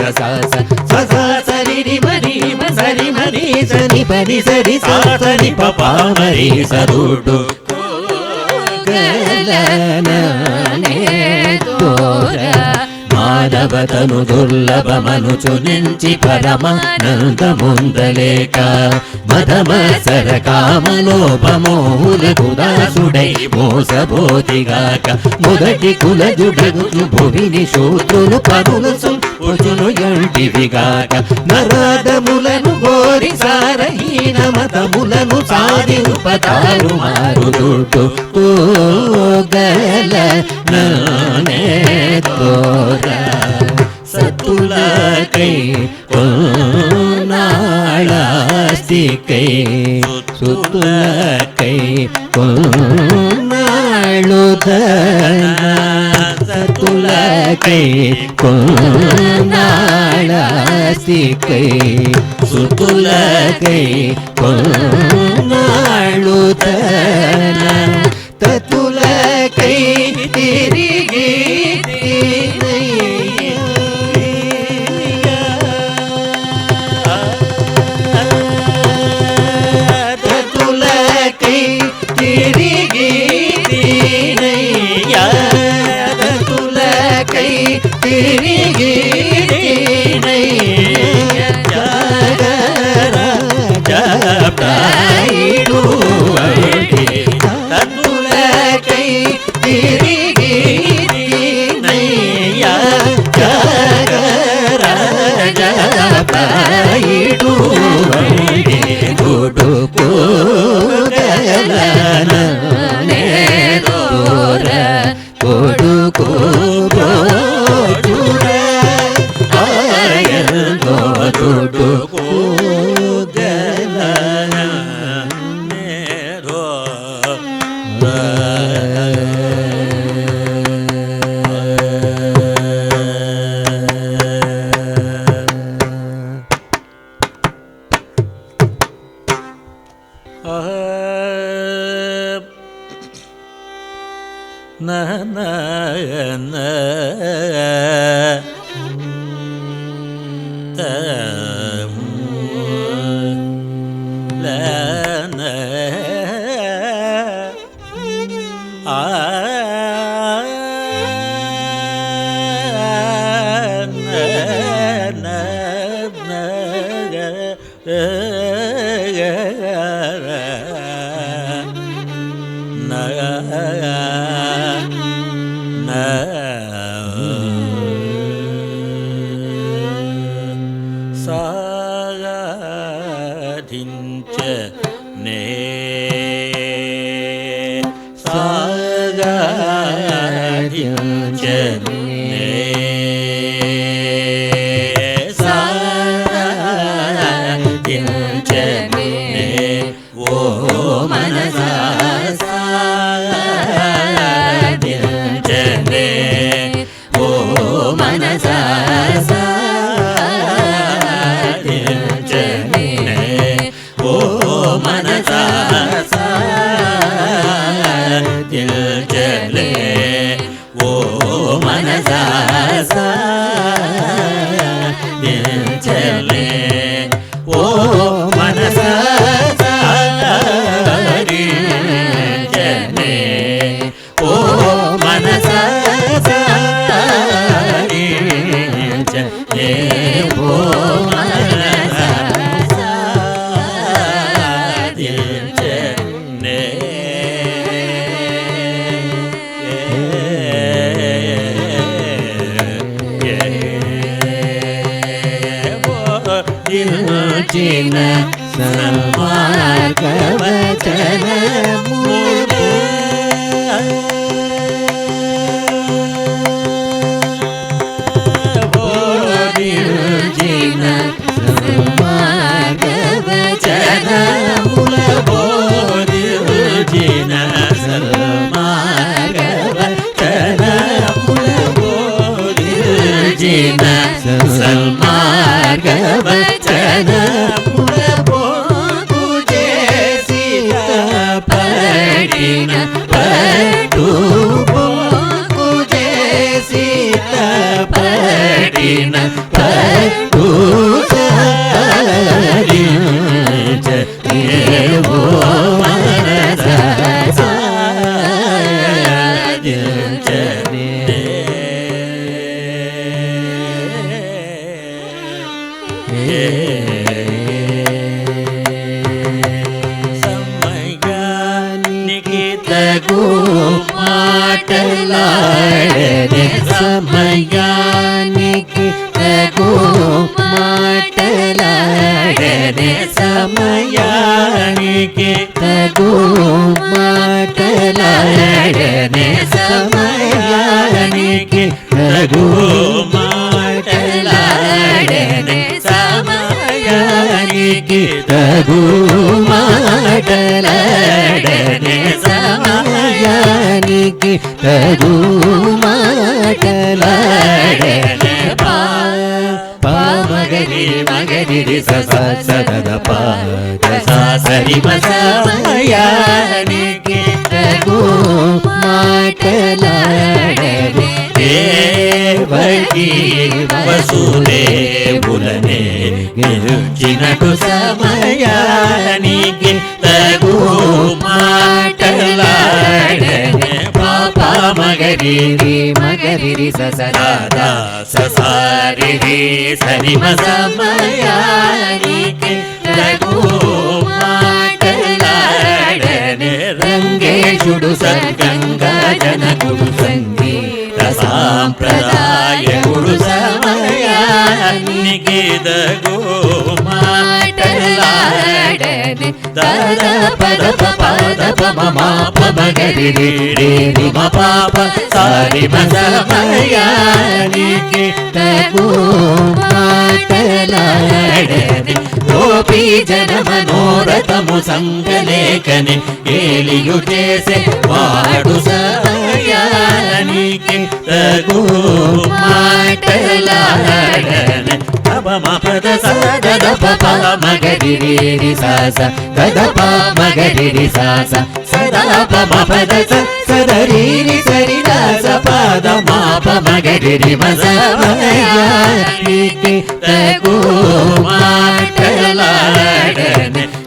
సరి రి మరి మ సరి మరి సని పని సరి సని పప మరి సదుడు కోగల నేదోరా మానవతను దుర్లభమనుచు నుంచి పరమానందముందలేక మదమత్సర కామలోపమోహులకు దాసుడై మోసబోతిగాక మొదటి కులజుడగుచు భువిని శూద్రులు పరులు పుచును ఎంటివిగాక నరాదములను గోరి సారహీన మతములను సాధిను పతారు మారుదుడు గల నానే తోర సతులకై నాళాస్తికై సుతులకై నాళుధన సతులకై నాళాస్తికై సుతులకై నాళుధన తతులకై తిరిగి తతులకై తిరిగి తతులకై తిరిగి తతులకై తిరిగి గుడుకు కొడుకు కొడుకు సమయానికి తగు మాటలాడనే సమయానికి తగు మాటలాడనే సమయానికి తగు మాటలాడనే సమయానికి తగు మాటలాడనే మగరి మగరి సద సరి సమయానికి తగు మాటలాడనే దేవకి వసుదేవులనే గెలిచినటు సమయానికి తగు మాటలాడనే పాప మగరి మగరి సదా ససారి సరి సమయానికి తగు మాటలాడనే రంగేశుడు సర్గంగా జనకుడు సంగీత సాంప్రదాయకుడు సమయానికి తగు మాటలాడనే దద పద పద మమ మగరి రే పాప సారి సమయానికి తగు మాటలాడనే గోపీ జన మనోరథము సంగలేఖని ఏలియు చేసే వాడు సమయానికి తగు మాటలాడనే పద సద ప మగరి రి సాస దద ప మగరి రి సాస సదా ప పద సదరి రి సరి దాస పద మా ప మగరి రి సమయానికి తగు మాటలాడనే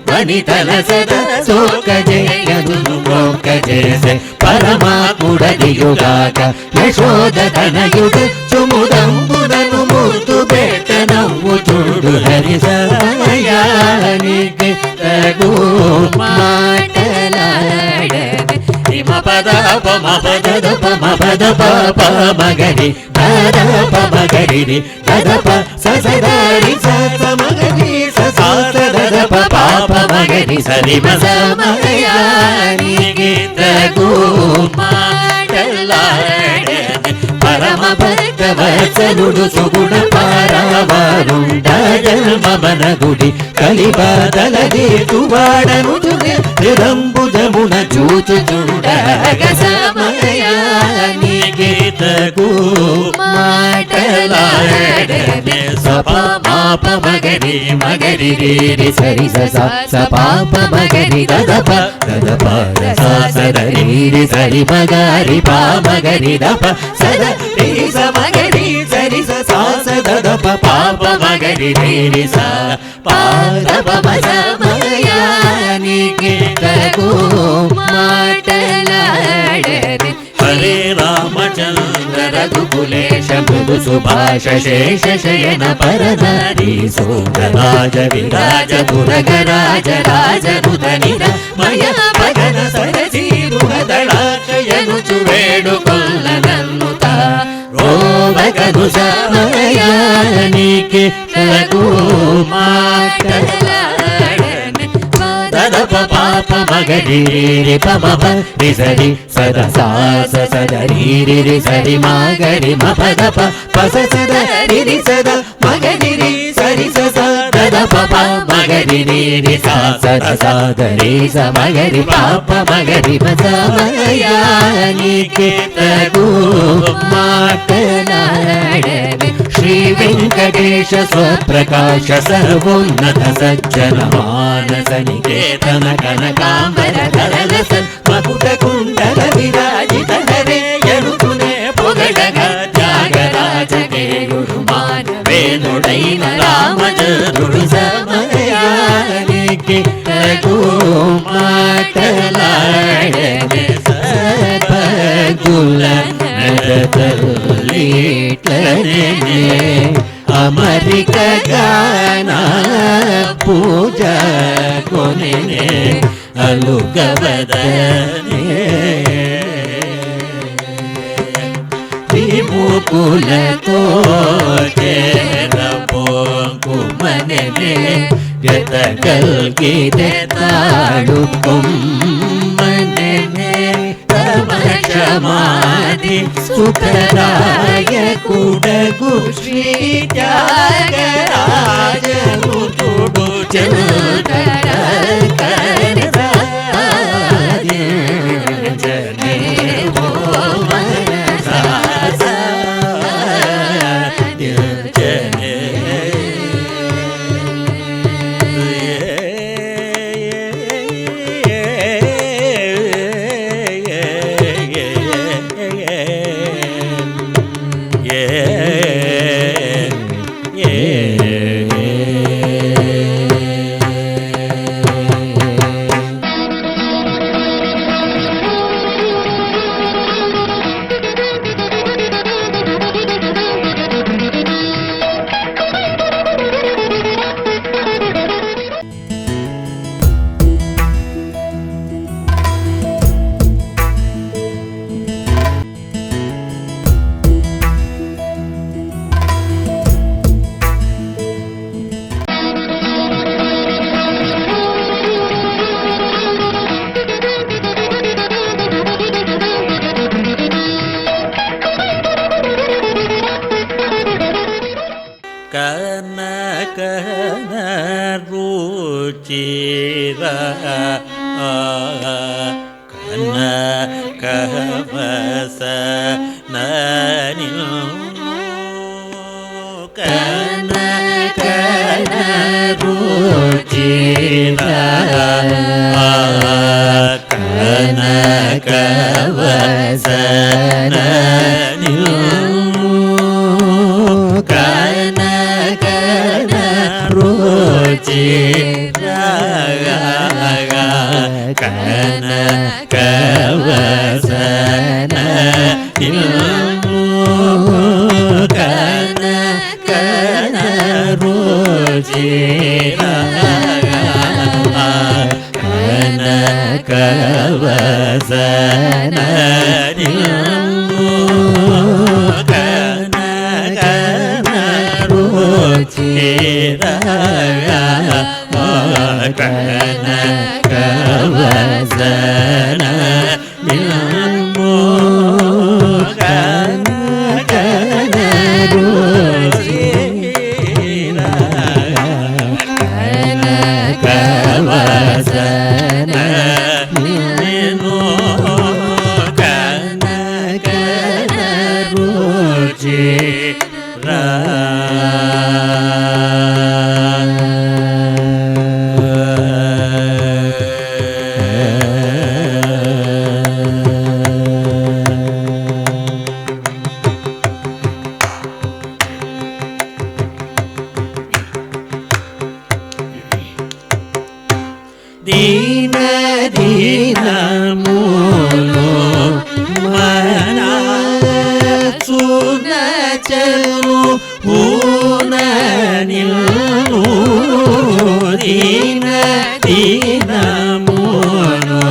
వనితల సద శోక జయను మోక చేసే పరమాత్ముడదియుగాక యశోద తనయుడు చుముదంబునను ముద్దు పెట్టనవ్వు చూడు హరి సమయానికి తగు మాటలాడనే పద పద ప మగరి దద ప మగరి దద ప ససరి స మగరి సద ప పాప మగరి సరి సమయానికి తగు మాటలాడనే పరమ భక్తవత్సలుడు సుగుణ పారవారుండ జన్మమన గుడి కలిబాదల దేతువాడను రంబుజమున చూచు చూడగ సమయానికి తగు మాటలాడనే సప మాప మగరి మగరి రి సరి స పాప మగరి దద ప సదరి రి సరి మగరి పా మగరి దప సద రి స మగరి సరి స దద ప పాప మగరి రి స పాద ప సమయానికి తగు మాటలాడనే హరే రామచంద్ర రఘుకులేశ మృదు సుభాష శేష శయన పరనారీ సోదరాజ విరాజ తురగరాజ రాజనుదనిర మయ పగన సరసీరుహదళాక్షయను చువేడు కొల్లనన్ను రోవగను సమయానికి తగు మాటలాడనే దద పాప మగరి రి పమ రి సరి సద సాస సదరి రి సరి మగరి మ పద ప సద రి సద మగరి రి సరి స దద ప మగరి రి సా సద సదరి స మగరి పాప మగరి మ సమయానికి తగు మాటలాడనే శ్రీ వెంకటేశ స్వప్రకాశ సర్వోన్నత సజ్జన మానస నికేతన కనకాంబర ధరల మకుట కుండల విరాజిత హరే ఎరుకునే పొగడగ త్యాగరాజ కేయుడు మానవేనుడైన రామచంద్రుడు సమయానికి తగు మాటలాడనే సర్వగుల నడతల్లిట్లనే అమరిక గాన పూజ కొనే అలుగవదనే విముకులతో చేరపోకుమనే ವ್ಯತ ಕಲ್ಗಿದೆ ತಾಳು ಕೊಮ್ಮನೆ ತಮಕ್ಷಮಾದಿ ಸುಖರಾಯ ಕುಡಗು ಶ್ರೀ ತ್ಯಾಗರಾಜನು ತುಡು ಚಂದ್ರ ಜನೆ ಓ ಮನಸ ಜನೆ ರುಚಿರ ಕನ ಕವಸ ನನಿ ಕನ ಕನ ರುಚಿರ ಕನ ಕವಸ ನನಿ ಕನ ಕನ ರುಚಿರ ಕನ ಕವಸನ ಕನ ಕನ ರುಚಿರ ಕನ ಕವಸನ ಕನ ಕನ ರುಚಿರ ಕನ ಕವಸನ ನಿಮ್ಮೋ ಕನ ಕನ ರುಚಿರ ಕನ ಕವಸನ ನಿಮ್ಮೋ ಕನ ಕನ ರುಚಿರ ದೀನ ದೀನ ಮೂಲು ಮನ ಸುನ ಚಲು ಹೂನ ನಿಲ್ಲು ದೀನ ದೀನ ಮೂಲು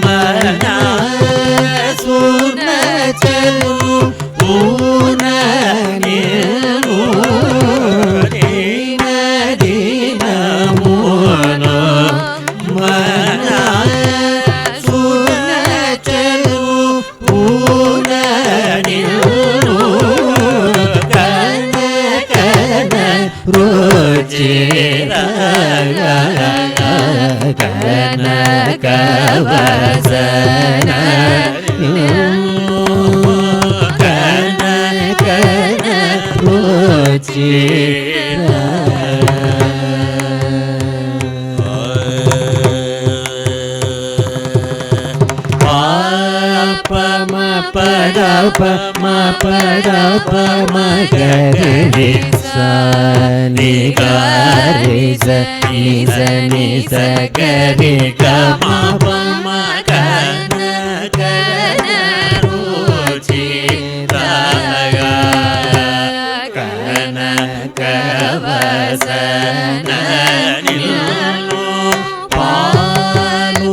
ಮನ ಸುನ ಚಲು ಹೂನ ನಿಲ್ಲು ದೀನ ದೀನ ಮೂಲು ಮನ ಸುನ ಚಲು ಪೂನ ನಿಲ್ಲು ಕನ ಕನ ರುಚಿರ ಕನ ಕವಸನ ನಿಲ್ಲು ಕನ ಕನ ರುಚಿರ ಪದ ಮ ಪದ ಪ ಮ ಗರಿ ಸ ನಿ ಗರಿ ಸ ನಿ ಸ ನಿ ಸ ಗರಿ ಗ ಮ ಪ ಮ ಕನ ಕನ ರುಚಿರ ಕನ ಕವಸನ ನಿಲ್ಲು ಪಾಲುಗಾರು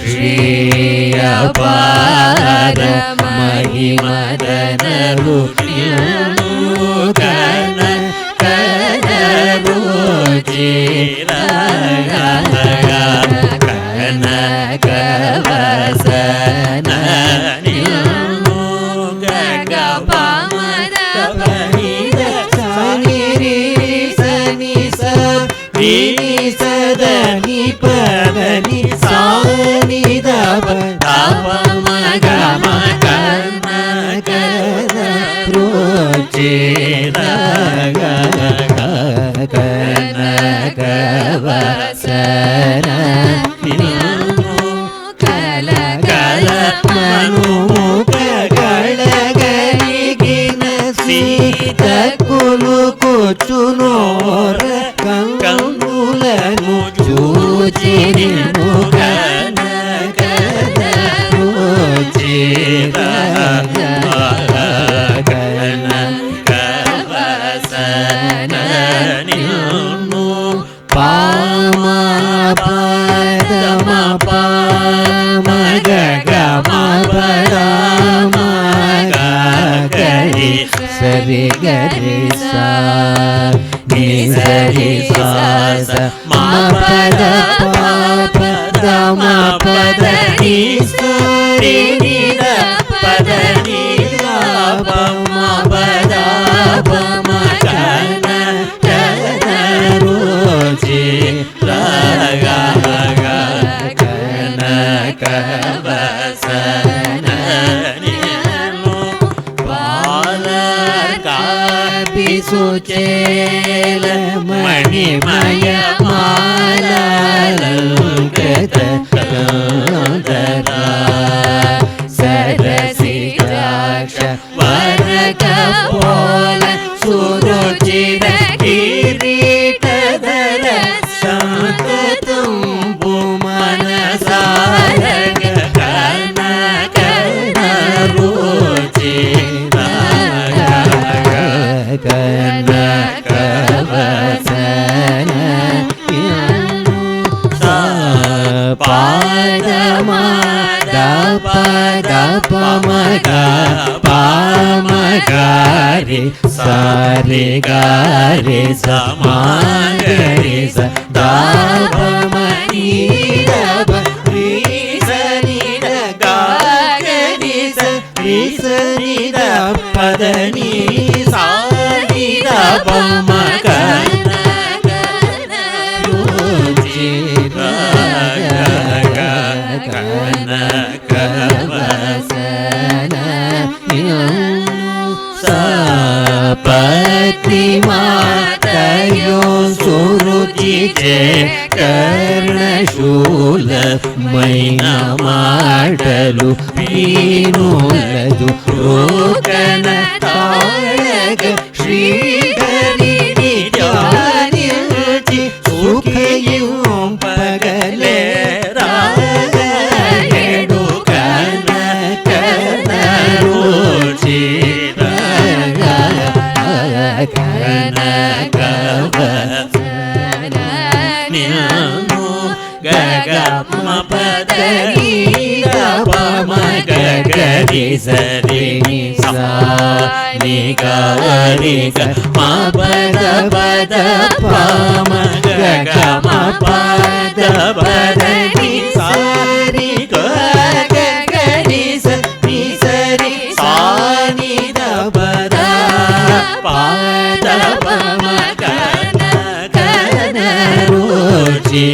ಶ್ರೀಯ ಪಾರ ಮಹಿಮದನರು ಕನಕವಸನ ನಿಲ್ಲು ಗಗ ಪಮದ ಪನಿದ ಸನಿ ರಿ ಸನಿ ಸ ರಿ ಸದ ನಿ ಪದ ನಿ ಸಾ ನಿ ದ ಪ ಪ ಮ ಗ ಮ ಕನಕದ ರುಚಿ ಗ ಕನಕವಸನ ನಿಲ್ಲು ಕಲ ಕಲ ಮನುಮುಖಗಳಗಲಿಗಿನ ಸೀತ ಕುಲು ಕೊಚ್ಚುನೋರ ಕಂಗುಲನು ಚೂಚಿ ನಿಲ್ಲು ಕನಕದ ರುಚಿ ಕನಕವಸನ ನಿಲ್ಲು ಪಾಮ ಪದ ಮ ಪಾಮ ಗಗ ಮ ಪದ ಮ ಗ ಗರಿ ಸರಿ ಗರಿ ಸಾ ನಿ ಸರಿ ಸಾ ಸ ಮ ಪದ ಪದ ಮ ಪದ ನಿ ಸರಿ ನಿ ದ ಪದ ನಿ ದ ಪ ಮ ಪದ ಪ ಮ ಕನ ಕನ ರುಚಿ ಗ ಕನಕವಸನ ನಿಲ್ಲು ಬಾಲ ಕಾಪಿಸುಚೇಲ ಮಣಿಮಯ ಮಾಲಾಲಂಕೃತ ಕಂದರ ಸರಸಿರಾಕ್ಷ ವರಕ ಪೋಲ ಸುರುಚಿರ ಕಿರೀಟಧರ ಸಂತ ತುಂಬು ಮನಸಾರಗ ಕನಕನ ರುಚಿ ಕನಕವಸನ ನಿಲ್ಲು ಪಾದ ಮ ದ ಪದ ಪ ಮ ಗ ಪ ಮ ಗ ರಿ ಸಾ ರಿ ಗ ರಿ ಸ ಮ ಗ ರಿ ಸ ದ ಪ ಮ ನಿ ದ ಪ ರಿ ಸ ನಿ ದ ಗ ಗ ರಿ ಸ ರಿ ಸ ನಿ ದ ಪದ ನಿ ಸಾ ನಿ ದ ಪ ಮ ಗ ರುಚಿ ಕನಕವಸನ ನಿಲ್ಲು ಸಪತ್ನಿ ಮಾತಯೋ ಸುರುಚಿ ಚೇ ಕರ್ಣಶೂಲ ಮೈನ ಮಾಡಲು ಪೀನುಲದು ರೋಕನ ತಾಳಗ ಶ್ರೀಧರಿ ನಿತ್ಯಾನಿರುಚಿ ಸುಖಯುಂ ಪಗಲೇ ರಾಗ ಎಡು ಕನಕನ ರುಚಿ ಕನಕವಸನ ನಿಲ್ಲು ಗಗ ಮ ಪದ ನಿ ದ ಪ ಮ ಗ ಗ ರಿ ಸ ರಿ ನಿ ಸಾ ನಿ ಗ ರಿ ಗ ಮ ಪದ ಪದ ಪ ಮ ಗ ಗ ಮ ಪದ ಪದ ನಿ ಸಾ ರಿ ಗ ಗ ಗ ರಿ ಸ ನಿ ಸ ರಿ ಸಾ ನಿ ದ ಪದ ಪದ ಪ ಮ ಗ ಕನ ರುಚಿ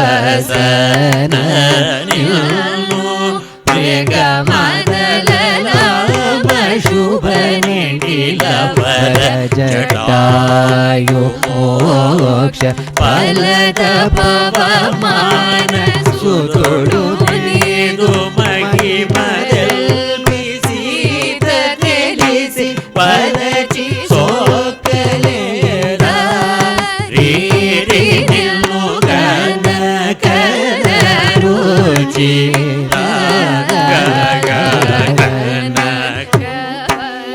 ಕನಕವಸನ ನಿಲ್ಲು ಬೇಗ ಮದಲಲಾಮ ಶುಭ ನಿಡಿಲ ಪರ ಜಟಾಯು ಮೋಕ್ಷ ಫಲದ ಪವಮಾನ ಸುತೊಡು ನೀರು ಮಹಿಮದಲ್ಪಿಸಿದ ತಿಳಿಸಿ ಪರಚಿ ಸೋಕಲೇರ ರೀ ರೀ ನಿಲ್ಲು ಕನಕನ ರುಚಿ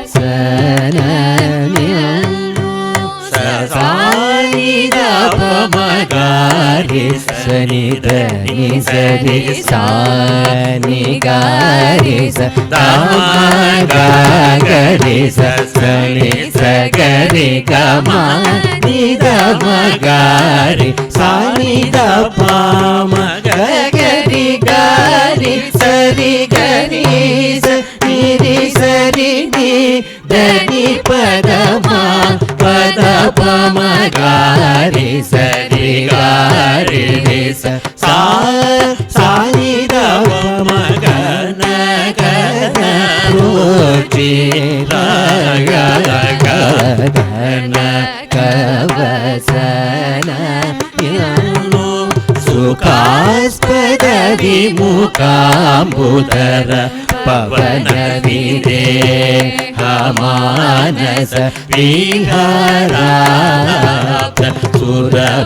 ಕನಕವಸನ ನಿಲ್ಲು ಸಾನಿದ ಪಮಗಾರಿ ಸನಿ ಧನಿ ಸರಿ ಸಾನಿ ಗಾರಿ ಸ ಗ ಗರಿ ಸ సని సగరి గమ నిద మగారి సాని ద పామ గరి గారి సరి గరి సరి సరి ని దని పదమా పద పమ గారి సరి గారి సా సాని ద పమ గన గన రోచి గన కవసన సుఖాస్పద విముఖాంబుధర పవన విదేహమానస విహారాప్త సురభోజమానిత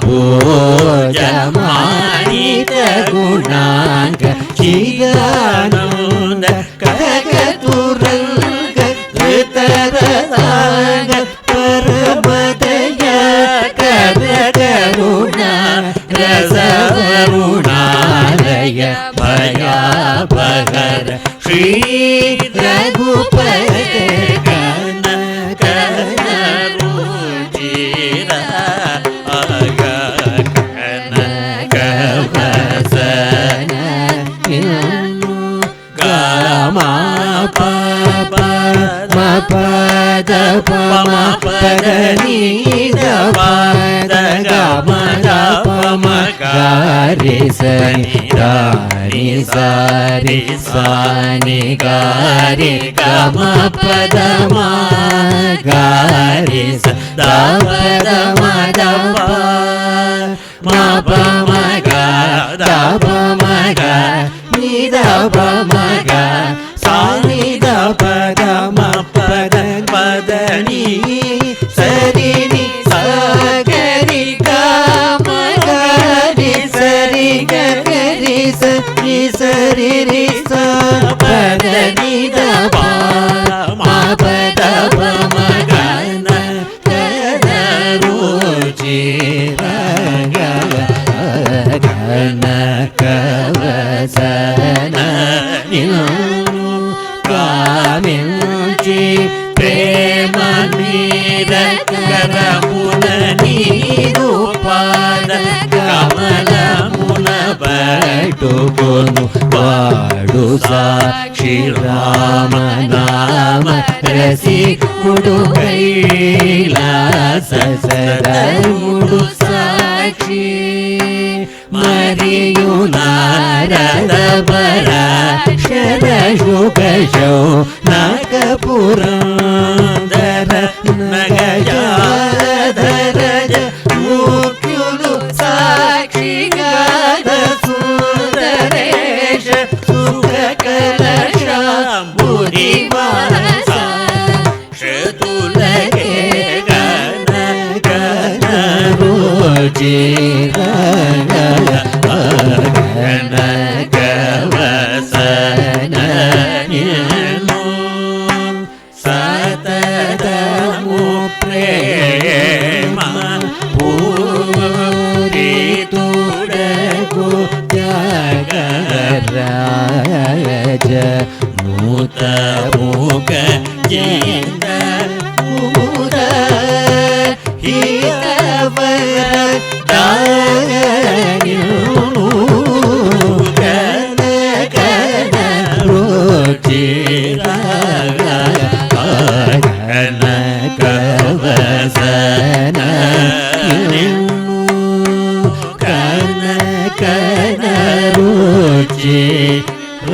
గుణాంగ చిదానంద కగతురంగ ధృతరసాంగ పరమదయ కరకరుణ రసవరుణాలయ భయాపహర శ్రీ రఘుపతి గణ గణ రుచిర గణ గవసన గమా పద పద పమ పద నీద పద గమ పమ గారి సని గారి సారి సాని గారి గమ పద మా గారి స ద పద మద మా పమ గా ద పమ గా నిద పమ గా సాని ద పద మ పద పద ని సరి ని సగరి గమ గరి సరి గరి సరి సరి రి స పద ని ద ప మ పద పమ గన గన రుచి గ గన కవసన గామించి ప్రేమ నీరకరమున నీరు పాద కమలమున బటుకొను వాడు సాక్షి రామ నామ రసికుడు కైలాస సదముడు సాక్షి మరియు నారద పర శర శుకశౌ నాగపురందర నగజాధర ముఖ్యులు సాక్షి గాధ సుందరేశ సుఖ కలశాంబుది వాస శతులగే గణ గణ రుచి గణ కవసన సతతము ప్రేమ పూరితుడగు త్యాగరాజ మూత మూక జేంద మూద హితవర దాయు గణ గణ రుచిర గణ కవసన గణ గణ రుచిర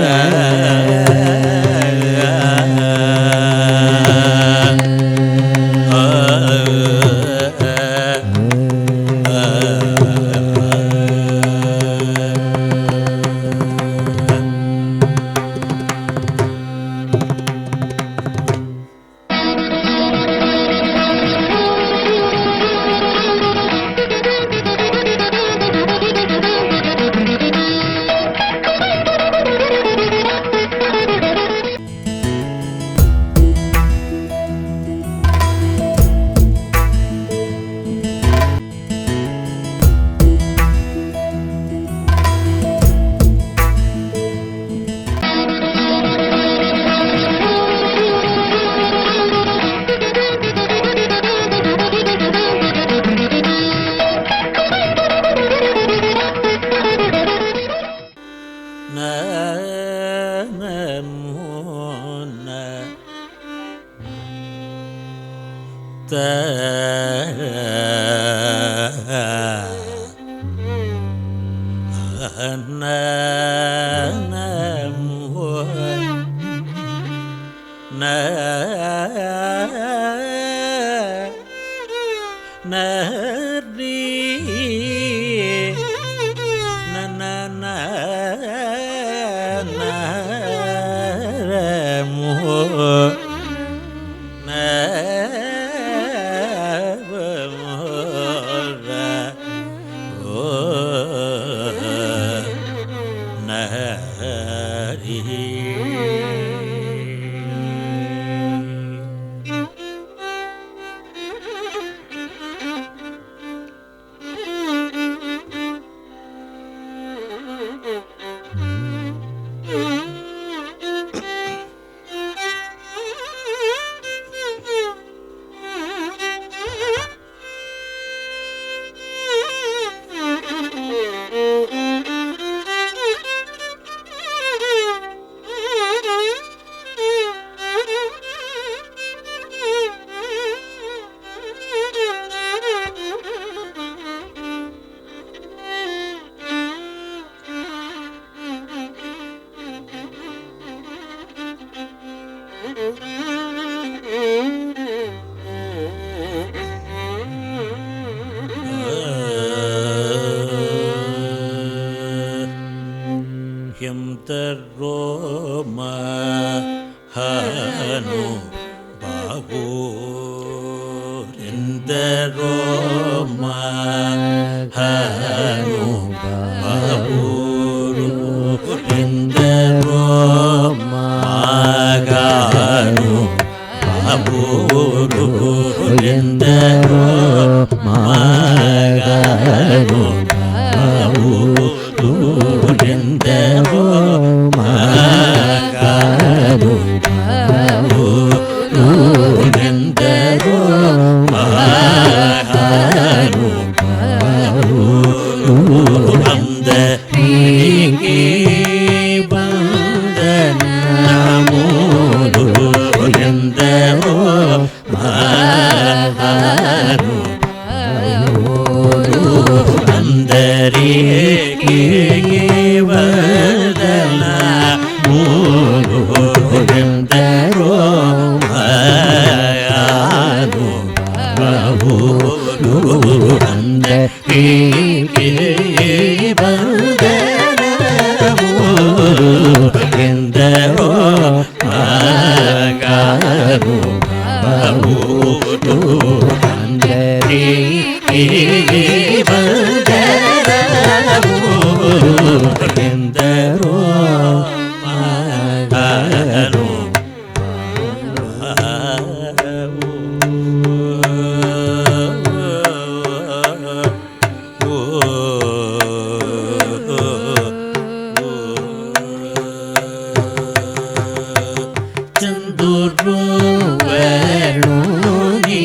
ಹನು ಬಾಬು ಎಂದರೋ ಹನು ಬಾಬು ಎಂದರೋ ಮಗನು ಬಾಬು ಎಂದರೋ ಮಗನು ಬಾಬು ಎಂದರೋ ಮಗನು ಬಾಬು ಎಂದರೋ ಮಗನು ಬಾಬು ಅಂದರಿಗೆ ಬಂದನ ಮೂರು ಎಂದರೋ ಮಗನು ಅಂದರಿಗೆ ಬಂದನ ಮೂರು ಎಂದರೋ ಮಗನು ಬಾಬು ಅಂದರಿಗೆ ಬಂದನ ಮೂರು ಎಂದರೋ ಮಗನು ಬಾಬು ಅಂದರಿಗೆ ಬಂದನ ಮೂರು ಎಂದರೋ ಮಗನು ಚಂದೂರು ಬೇಣೂರಿ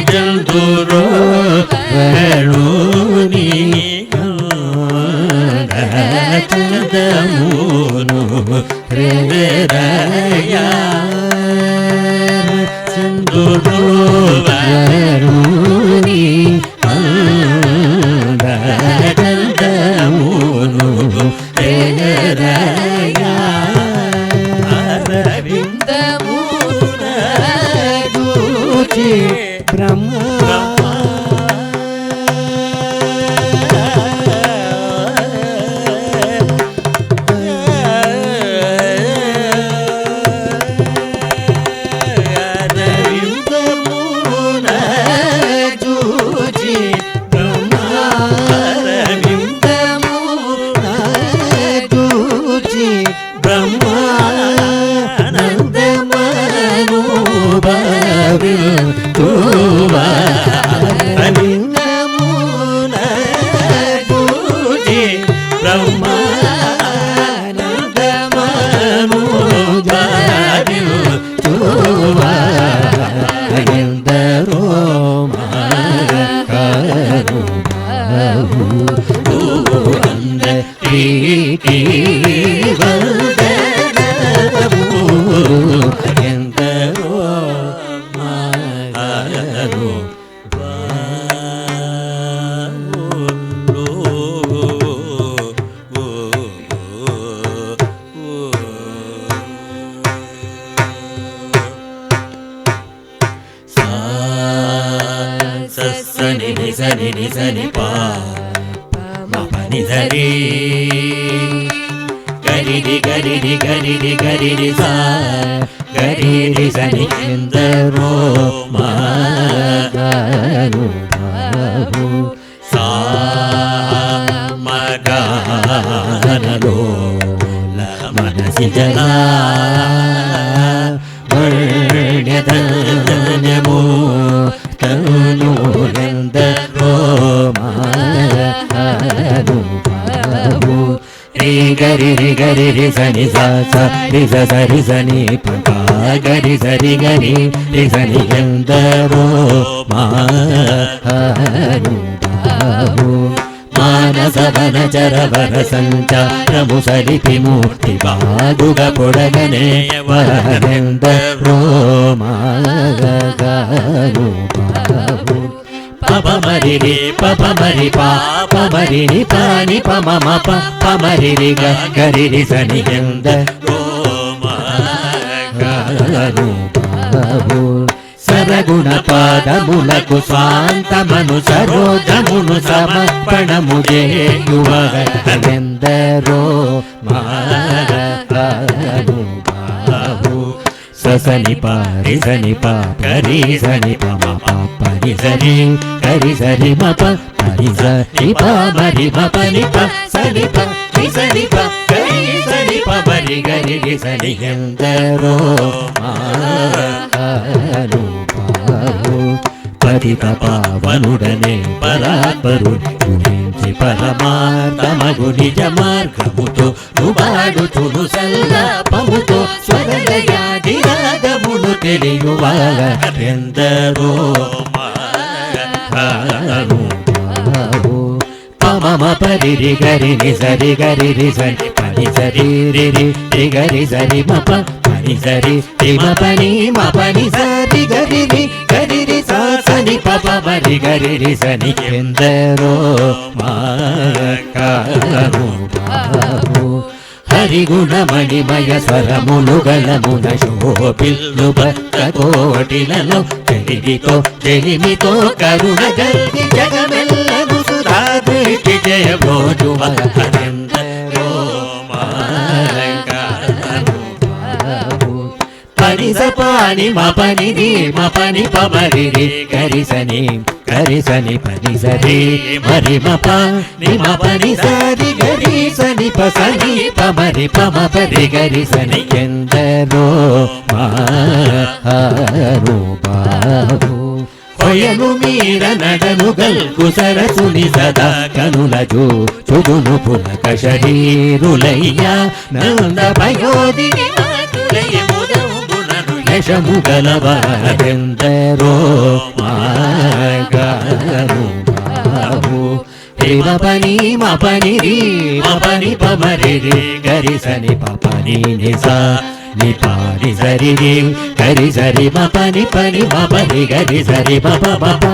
ಚಂದೂರು ಬೇಣೂರಿ ಚಂದಮೂನು ಹೃದಯ ಚಂದೂರು ಬೇಣೂರಿ ಚಂದಮೂನು ಹೃದಯ ಬ್ರಹ್ಮ సని పా పని సరి గరిడి గరిడి గరిడి గరిడి సా గరిడి సని ఎందరో మారు బాబు సా మగానలో మనసి జలా వర్ణ్యధన్యమో తనులెందరో మారు బాబు రి గరి రి గరి రి సని సా సా రి స సరి సని పా గరి సరి గరి రి సని ఎందరో మారు బాబు మానస వన చరవర సంచారము సరిపి మూర్తి బాగుగ పొడగనే వరెందరో మారు బాబు పమరి రి పమరి పాపమరి ని పాని పమ పమరి రి గరి రి సని ఎందరో మారు బాబు సరగుణ పాదములకు స్వాంతమను సరోజమును సమర్పణము చేయువగలెందరో మారు బాబు సని పారి సని పరి సని పమ పని సరి కరి సరి మప పరి సరి పరి మపని ప సని పరి సని కరి సని పరి గరి సని ఎందరో మారు బాబు పతిత పావనుడనే పరాత్పరుని గురించి పరమార్థమగు నిజ మార్గముతో నుబాడుతును సల్లాపముతో స్వరలయాది రాగమును తెలియువారెందరో మారు బాబు పమ పరి రి గరి ని సరి గరి రి సరి పని సరి రి రి గరి సరి మప పని సరి రి మపని మపని సరి గరి రి గరి రి సా సని పప మరి గరి రి సని ఎందరో మారు బాబు హరిగుణమణిమయ స్వరములు గలమున శోభిల్లు భక్త కోటిలలో చెలిమితో చెలిమితో కరుణ గల్గి జగమెల్లను సుధాదృష్టి జయ భోజువరెందరో మారు బాబు పరిస పాని మపని రి మపని పమరి రి గరిసని పని సరి మరి మప ని మపని సరి గరిసని పసని పమరి పమ పరి గరిసని ఎందరో మారు బాబు కొయను మీర నడను గల్కు సరసుని సదా కనుల చూదును పులక శరీరులయ్యా నంద భయోదిని యశము గలవారెందరో మారు బాబు మపని మపని రి మపని పమరి రి గరి సని పపని నిసా ని పారి సరి రి గరి సరి మపని పని మపని గరి సరి పప పప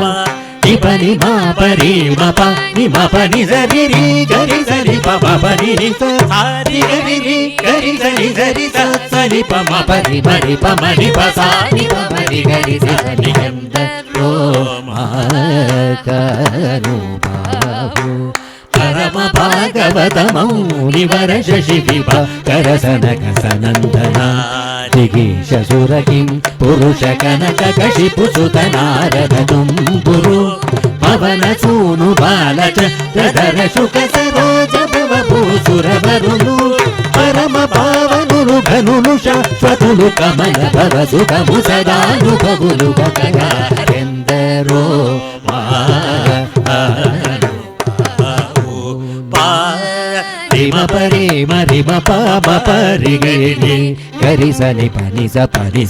ని పని మపరి మప ని మపని సరి రి గరి సరి పప పని ని సారి గరి రి గరి సరి సరి సని పమ పరి మరి పమని పసాని పమరి గరి సని ఎందరో మారు బాబు పరమ భాగవతమౌని వర శశి విభాకర సనక సనందన దిగీష సురకిం పురుష కనక కశిపు సుత నారద తుంబురు పవన సూను బాలచ ప్రధర శుక సరోజ భవ భూసుర వరులు పరమ పావనులు ఘనులు శాశ్వతులు కమల భవ సుఖము సదానుభవులు గగగారెందరో రిమ పరి మరిమ పామ పరి గరి గరి సని పని స పరి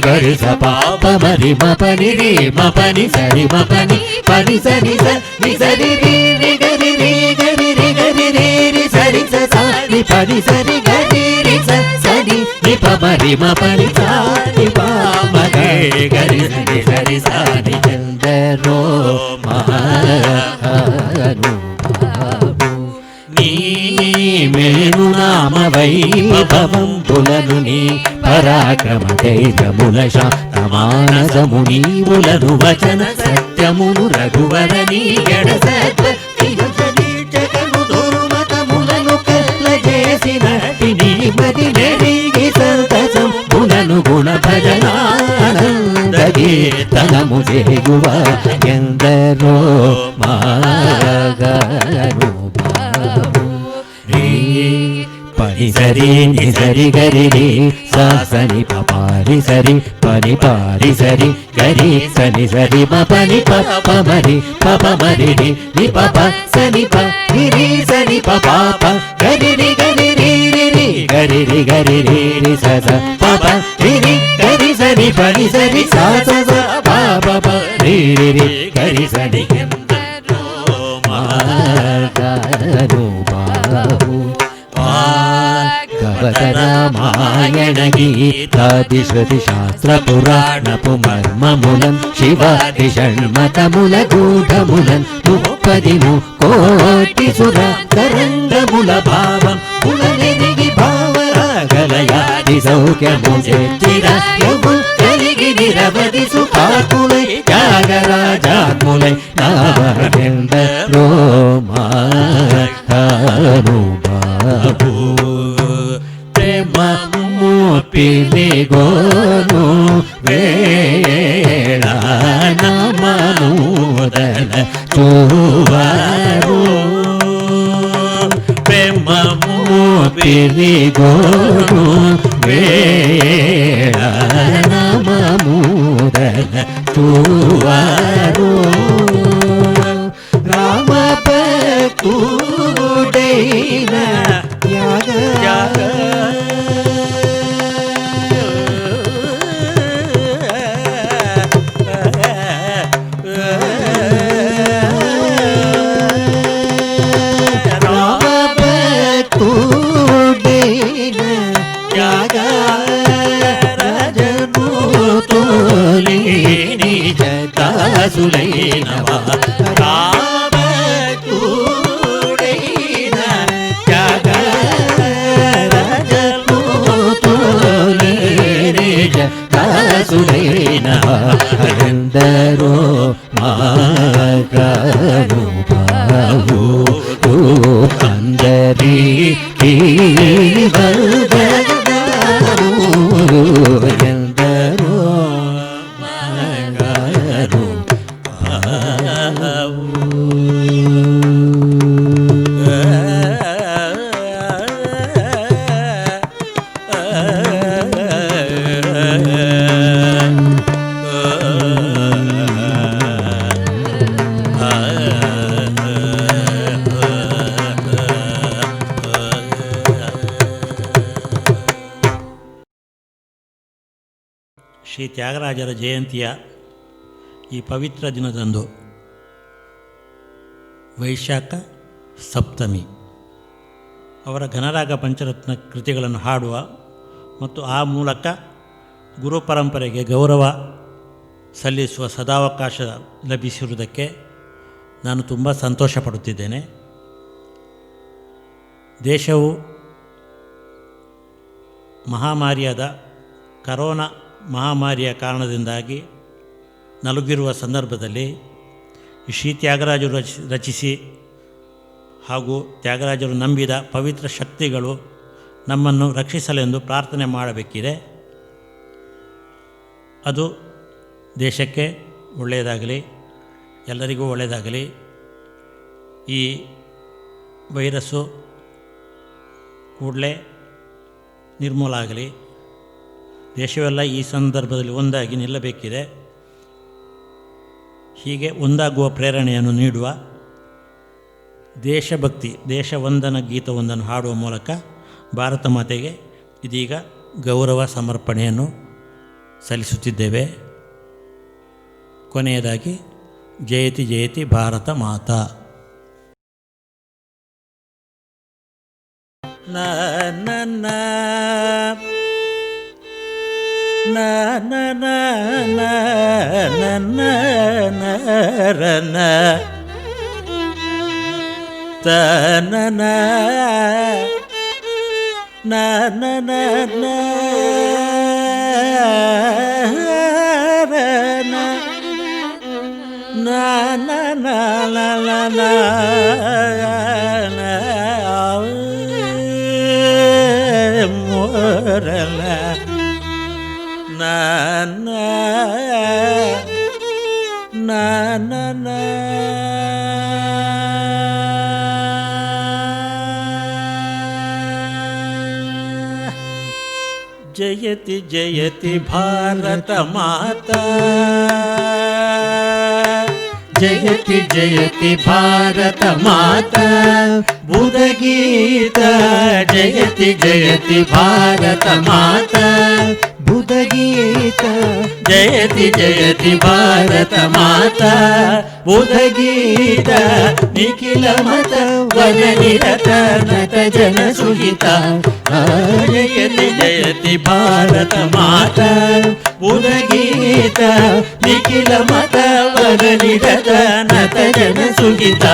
గరి స పాప మరి మపని రి మపని సరి మపని పని సరి స ని సరి రి రి గరి రి గరి రి గరి రి రి సరి స సా ని పని సరి గరి రి స సని ని ప మరి మపని సా ని ప మ గరి ಸರಿ ಸರಿ ಸಾರಿ ಎಂದರೋ ಮಹಾನುಭಾವು నీ మేను నామ వైభవం పులను నీ పరాక్రమ ధైర్యముల శాంతమానసము నీవులను వచన సత్యమును రఘువర నీ ఎడసత్వ జగము దుర్మతములను కల్ల చేసినటి నీ మది నెరిగి సంతసం పునను గుణ భజనానంద కీర్తనము చేయువ ఎందరో మాగను పని సరి ని సరి గరి రి సా సని పపారి సరి పని పారి సరి గరి సని సరి పని పప మరి రి ని పప సని ప రి సని పప గరి రి గరి రి రి గరి రి గరి రి రి స స పప రి గరి సని పని సరి సా స స ప ప రి రి రి గరి సని రామాయణ గీతాది శృతి శాస్త్ర పురాణపు మర్మములం శివాది షణ్మతముల గూఢములం 30 సుర తరంగముల భావం పులనెదిగి భావరాగలయాది సౌఖ్యము చేతిరయము కలిగి నిరవధి సుఖాకులై త్యాగరాజాత్ములై నావెందరో మహానుభావు పిలిగోను వేళ నమనుదల చూవారు ప్రేమము పిలిగోను వేళ నమముదల చూవారు రామ భక్తుడైన త్యాగ సులైనవా రామకుడైన త్యాగరాజసులైనవా ఎందరో మాగనుభావు అందరికీ ఎందరో ಶ್ರೀ ತ್ಯಾಗರಾಜರ ಜಯಂತಿಯ ಈ ಪವಿತ್ರ ದಿನದಂದು ವೈಶಾಖ ಸಪ್ತಮಿ ಅವರ ಘನರಾಗ ಪಂಚರತ್ನ ಕೃತಿಗಳನ್ನು ಹಾಡುವ ಮತ್ತು ಆ ಮೂಲಕ ಗುರು ಪರಂಪರೆಗೆ ಗೌರವ ಸಲ್ಲಿಸುವ ಸದಾವಕಾಶ ಲಭಿಸಿರುವುದಕ್ಕೆ ನಾನು ತುಂಬ ಸಂತೋಷ ಪಡುತ್ತಿದ್ದೇನೆ. ದೇಶವು ಮಹಾಮಾರಿಯಾದ ಕರೋನಾ ಮಹಾಮಾರಿಯ ಕಾರಣದಿಂದಾಗಿ ನಲುಗಿರುವ ಸಂದರ್ಭದಲ್ಲಿ ಶ್ರೀ ತ್ಯಾಗರಾಜರು ರಚಿಸಿ ಹಾಗೂ ತ್ಯಾಗರಾಜರು ನಂಬಿದ ಪವಿತ್ರ ಶಕ್ತಿಗಳು ನಮ್ಮನ್ನು ರಕ್ಷಿಸಲೆಂದು ಪ್ರಾರ್ಥನೆ ಮಾಡಬೇಕಿದೆ. ಅದು ದೇಶಕ್ಕೆ ಒಳ್ಳೆಯದಾಗಲಿ, ಎಲ್ಲರಿಗೂ ಒಳ್ಳೆಯದಾಗಲಿ. ಈ ವೈರಸ್ಸು ಕೂಡಲೇ ನಿರ್ಮೂಲ ಆಗಲಿ. ದೇಶವೆಲ್ಲ ಈ ಸಂದರ್ಭದಲ್ಲಿ ಒಂದಾಗಿ ನಿಲ್ಲಬೇಕಿದೆ. ಹೀಗೆ ಒಂದಾಗುವ ಪ್ರೇರಣೆಯನ್ನು ನೀಡುವ ದೇಶಭಕ್ತಿ, ದೇಶವಂದನ ಗೀತವೊಂದನ್ನು ಹಾಡುವ ಮೂಲಕ ಭಾರತ ಮಾತೆಗೆ ಇದೀಗ ಗೌರವ ಸಮರ್ಪಣೆಯನ್ನು ಸಲ್ಲಿಸುತ್ತಿದ್ದೇವೆ. ಕೊನೆಯದಾಗಿ ಜಯತಿ ಜಯತಿ ಭಾರತ ಮಾತಾ. ನಾ ನನ್ನ ನಾ ನಾ ನಾ జయతి జయతి భారత మాతా జయతి జయతి భారత మాతా బుధగీత జయతి జయతి భారత మాతా బుధగీత జయతి జయతి భారత మాతా బుధగీత నిఖిల మత వన నిరత నత జన సుహిత జయతి జయతి భారత మాతా బుధగీత నిఖిల మత వన నిరత నత జన సుహిత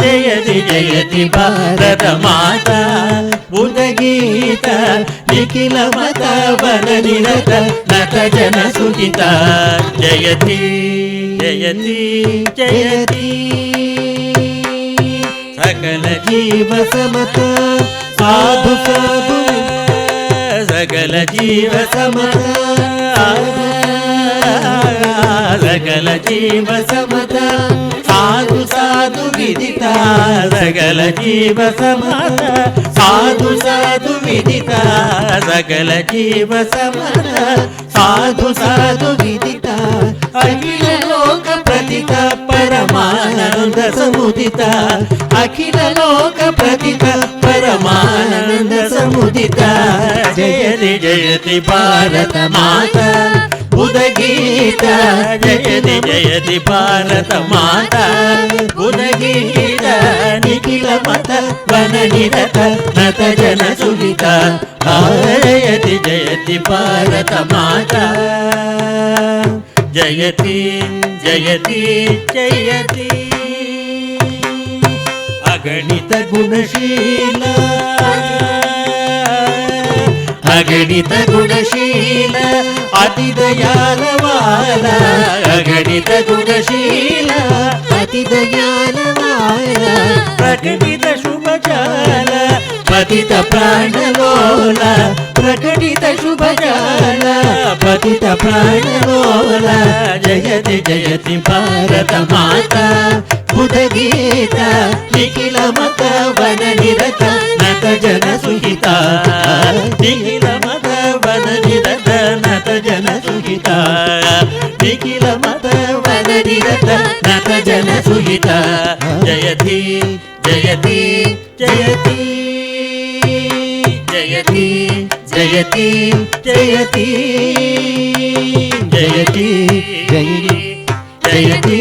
జయతి జయతి భారత మాతా బుధగీత నిఖిల మత వన నిరత నత జన సుహిత జయతి జయతి జయతి సకల జీవ సమత సాధు సాధు సకల జీవ సమత సకల జీవ సమత సాధు సాధు విదిత సకల జీవ సమత సాధు సాధు విదిత సకల జీవ సమత సాధు సాధు విదిత అఖిల లోక ప్రతిత పరమానంద సముదిత అఖిల లోక ప్రతిత పరమానంద సముదిత జయతి జయతి భారత మాతా బుధగీత జయతి జయతి భారత మాతా బుధగీత నిఖిల మత వన నిరత నత జన సుహిత జయతి జయతి భారత మాతా జయతి జయతి జయతి అగణిత గుణశీల అగణిత గుణశీల అతి దయాలవాల అగణిత గుణశీల అతి దయాలవాల ప్రకటిత శుభజాల పతిత ప్రాణలోల ప్రకటిత శుభజాల పతిత ప్రాణలోల జయతి జయతి భారత మాతా బుధగీత నిఖిల మత వన నిరత నత జన సుహిత నిఖిల మత వన నిరత నత జన సుహిత నిఖిల మత వన నిరత నత జన సుహిత జయతి జయతి జయతి జయతి జయతి జయతి జయతి జయతి జయతి